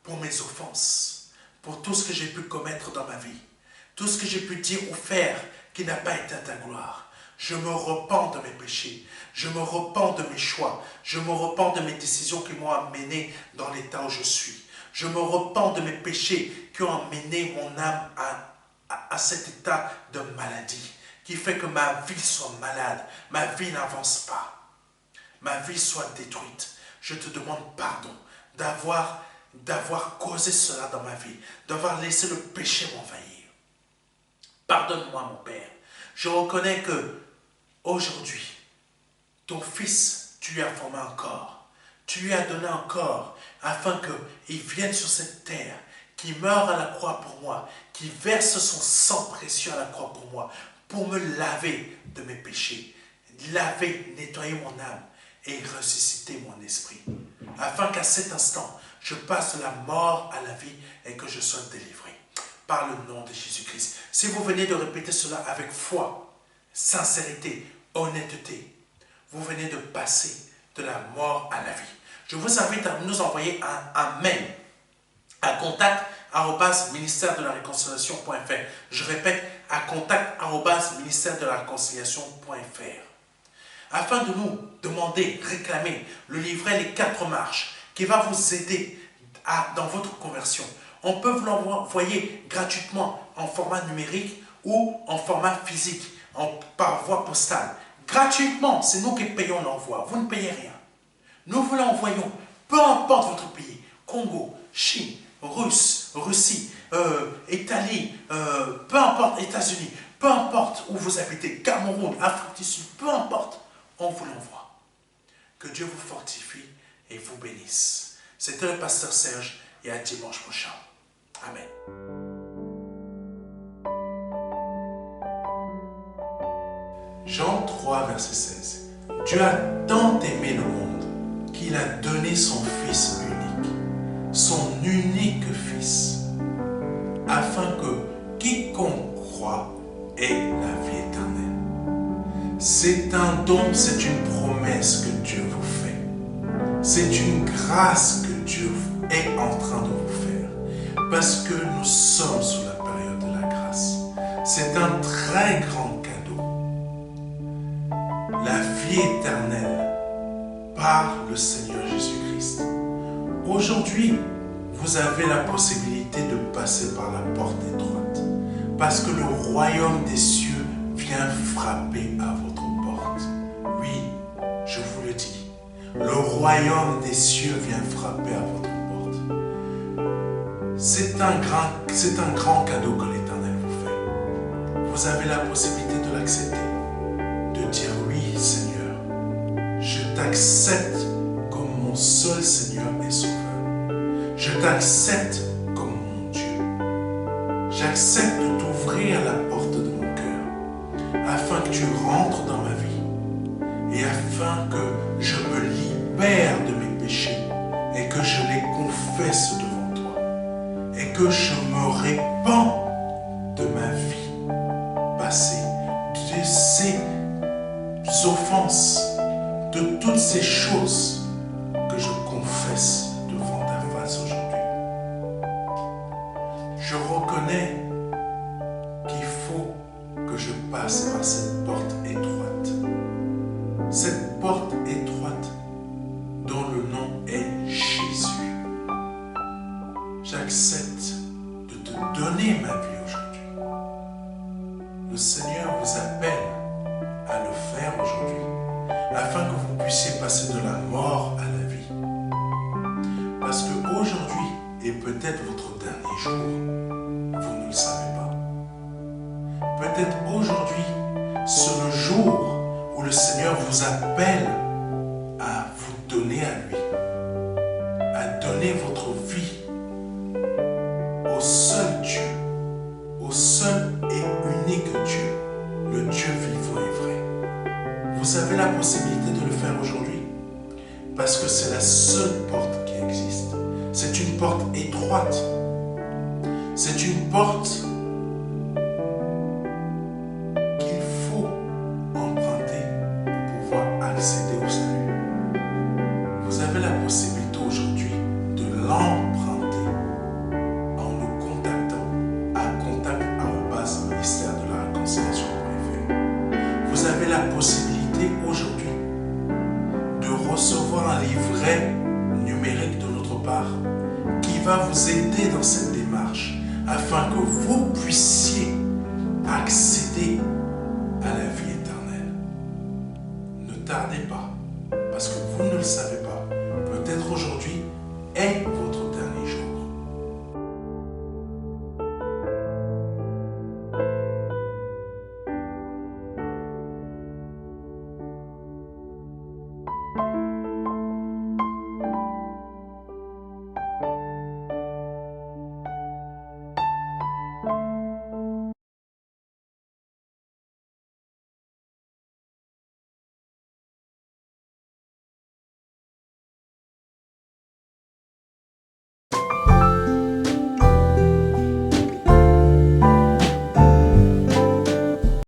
pour mes offenses, pour tout ce que j'ai pu commettre dans ma vie, tout ce que j'ai pu dire ou faire qui n'a pas été à ta gloire. Je me repens de mes péchés, je me repens de mes choix, je me repens de mes décisions qui m'ont amené dans l'état où je suis. Je me repens de mes péchés qui ont amené mon âme à cet état de maladie, qui fait que ma vie soit malade, ma vie n'avance pas, ma vie soit détruite. Je te demande pardon d'avoir causé cela dans ma vie, d'avoir laissé le péché m'envahir. Pardonne-moi, mon Père. Je reconnais que aujourd'hui, ton Fils, tu lui as formé un corps. Tu lui as donné un corps afin qu'il vienne sur cette terre, qu'il meure à la croix pour moi, qu'il verse son sang précieux à la croix pour me laver de mes péchés, laver, nettoyer mon âme et ressusciter mon esprit. Afin qu'à cet instant, je passe de la mort à la vie et que je sois délivré. Par le nom de Jésus-Christ. Si vous venez de répéter cela avec foi, sincérité, honnêteté, vous venez de passer de la mort à la vie. Je vous invite à nous envoyer un mail à contact@ministère-de-la-réconciliation.fr. Je répète, à contact@ministère-de-la-réconciliation.fr. Afin de nous demander, réclamer le livret Les 4 marches qui va vous aider dans votre conversion. On peut vous l'envoyer gratuitement en format numérique ou en format physique, par voie postale. Gratuitement, c'est nous qui payons l'envoi. Vous ne payez rien. Nous vous l'envoyons, peu importe votre pays, Congo, Chine, Russie, Italie, peu importe, États-Unis, peu importe où vous habitez, Cameroun, Afrique du Sud, peu importe, on vous l'envoie. Que Dieu vous fortifie et vous bénisse. C'était le pasteur Serge et à dimanche prochain. Amen. Jean 3, verset 16. Dieu a tant aimé le monde qu'il a donné son Fils unique Fils, afin que quiconque croit ait la vie éternelle. C'est un don, c'est une promesse que Dieu vous fait. C'est une grâce que Dieu est en train de vous faire. Parce que nous sommes sous la période de la grâce. C'est un très grand cadeau. La vie éternelle par le Seigneur Jésus-Christ. Aujourd'hui, vous avez la possibilité de passer par la porte étroite. Parce que le royaume des cieux vient frapper à votre porte. Oui, je vous le dis. Le royaume des cieux vient frapper à votre porte. C'est un grand cadeau que l'Éternel vous fait. Vous avez la possibilité de l'accepter, de dire oui Seigneur, je t'accepte comme mon seul Seigneur et Sauveur. Je t'accepte comme mon Dieu. J'accepte de t'ouvrir la porte de mon cœur afin que tu rentres dans ma vie et afin que je me libère de mes péchés et que je les confesse devant toi et que je me répands de ma vie passée, de ces offenses, de toutes ces choses que je confesse devant ta face aujourd'hui. Je reconnais qu'il faut que je passe par cette porte étroite. Cette porte étroite dont le nom est Jésus. J'accepte de te donner ma vie aujourd'hui. Le Seigneur vous appelle à le faire aujourd'hui, afin que vous puissiez passer de la mort à la vie. Parce qu'aujourd'hui est peut-être votre dernier jour, vous ne le savez pas. Peut-être aujourd'hui, c'est le jour où le Seigneur vous appelle à vous donner à lui, à donner votre vie au seul Dieu, au seul et unique Dieu, le Dieu vivant et vrai. Vous avez la possibilité de le faire aujourd'hui parce que c'est la seule porte qui existe. C'est une porte étroite. C'est une porte qu'il faut emprunter pour pouvoir accéder au salut. Vous avez la possibilité aujourd'hui de l'emprunter cette démarche afin que vous puissiez accéder à la vie éternelle. Ne tardez pas, parce que vous ne le savez pas. Peut-être aujourd'hui est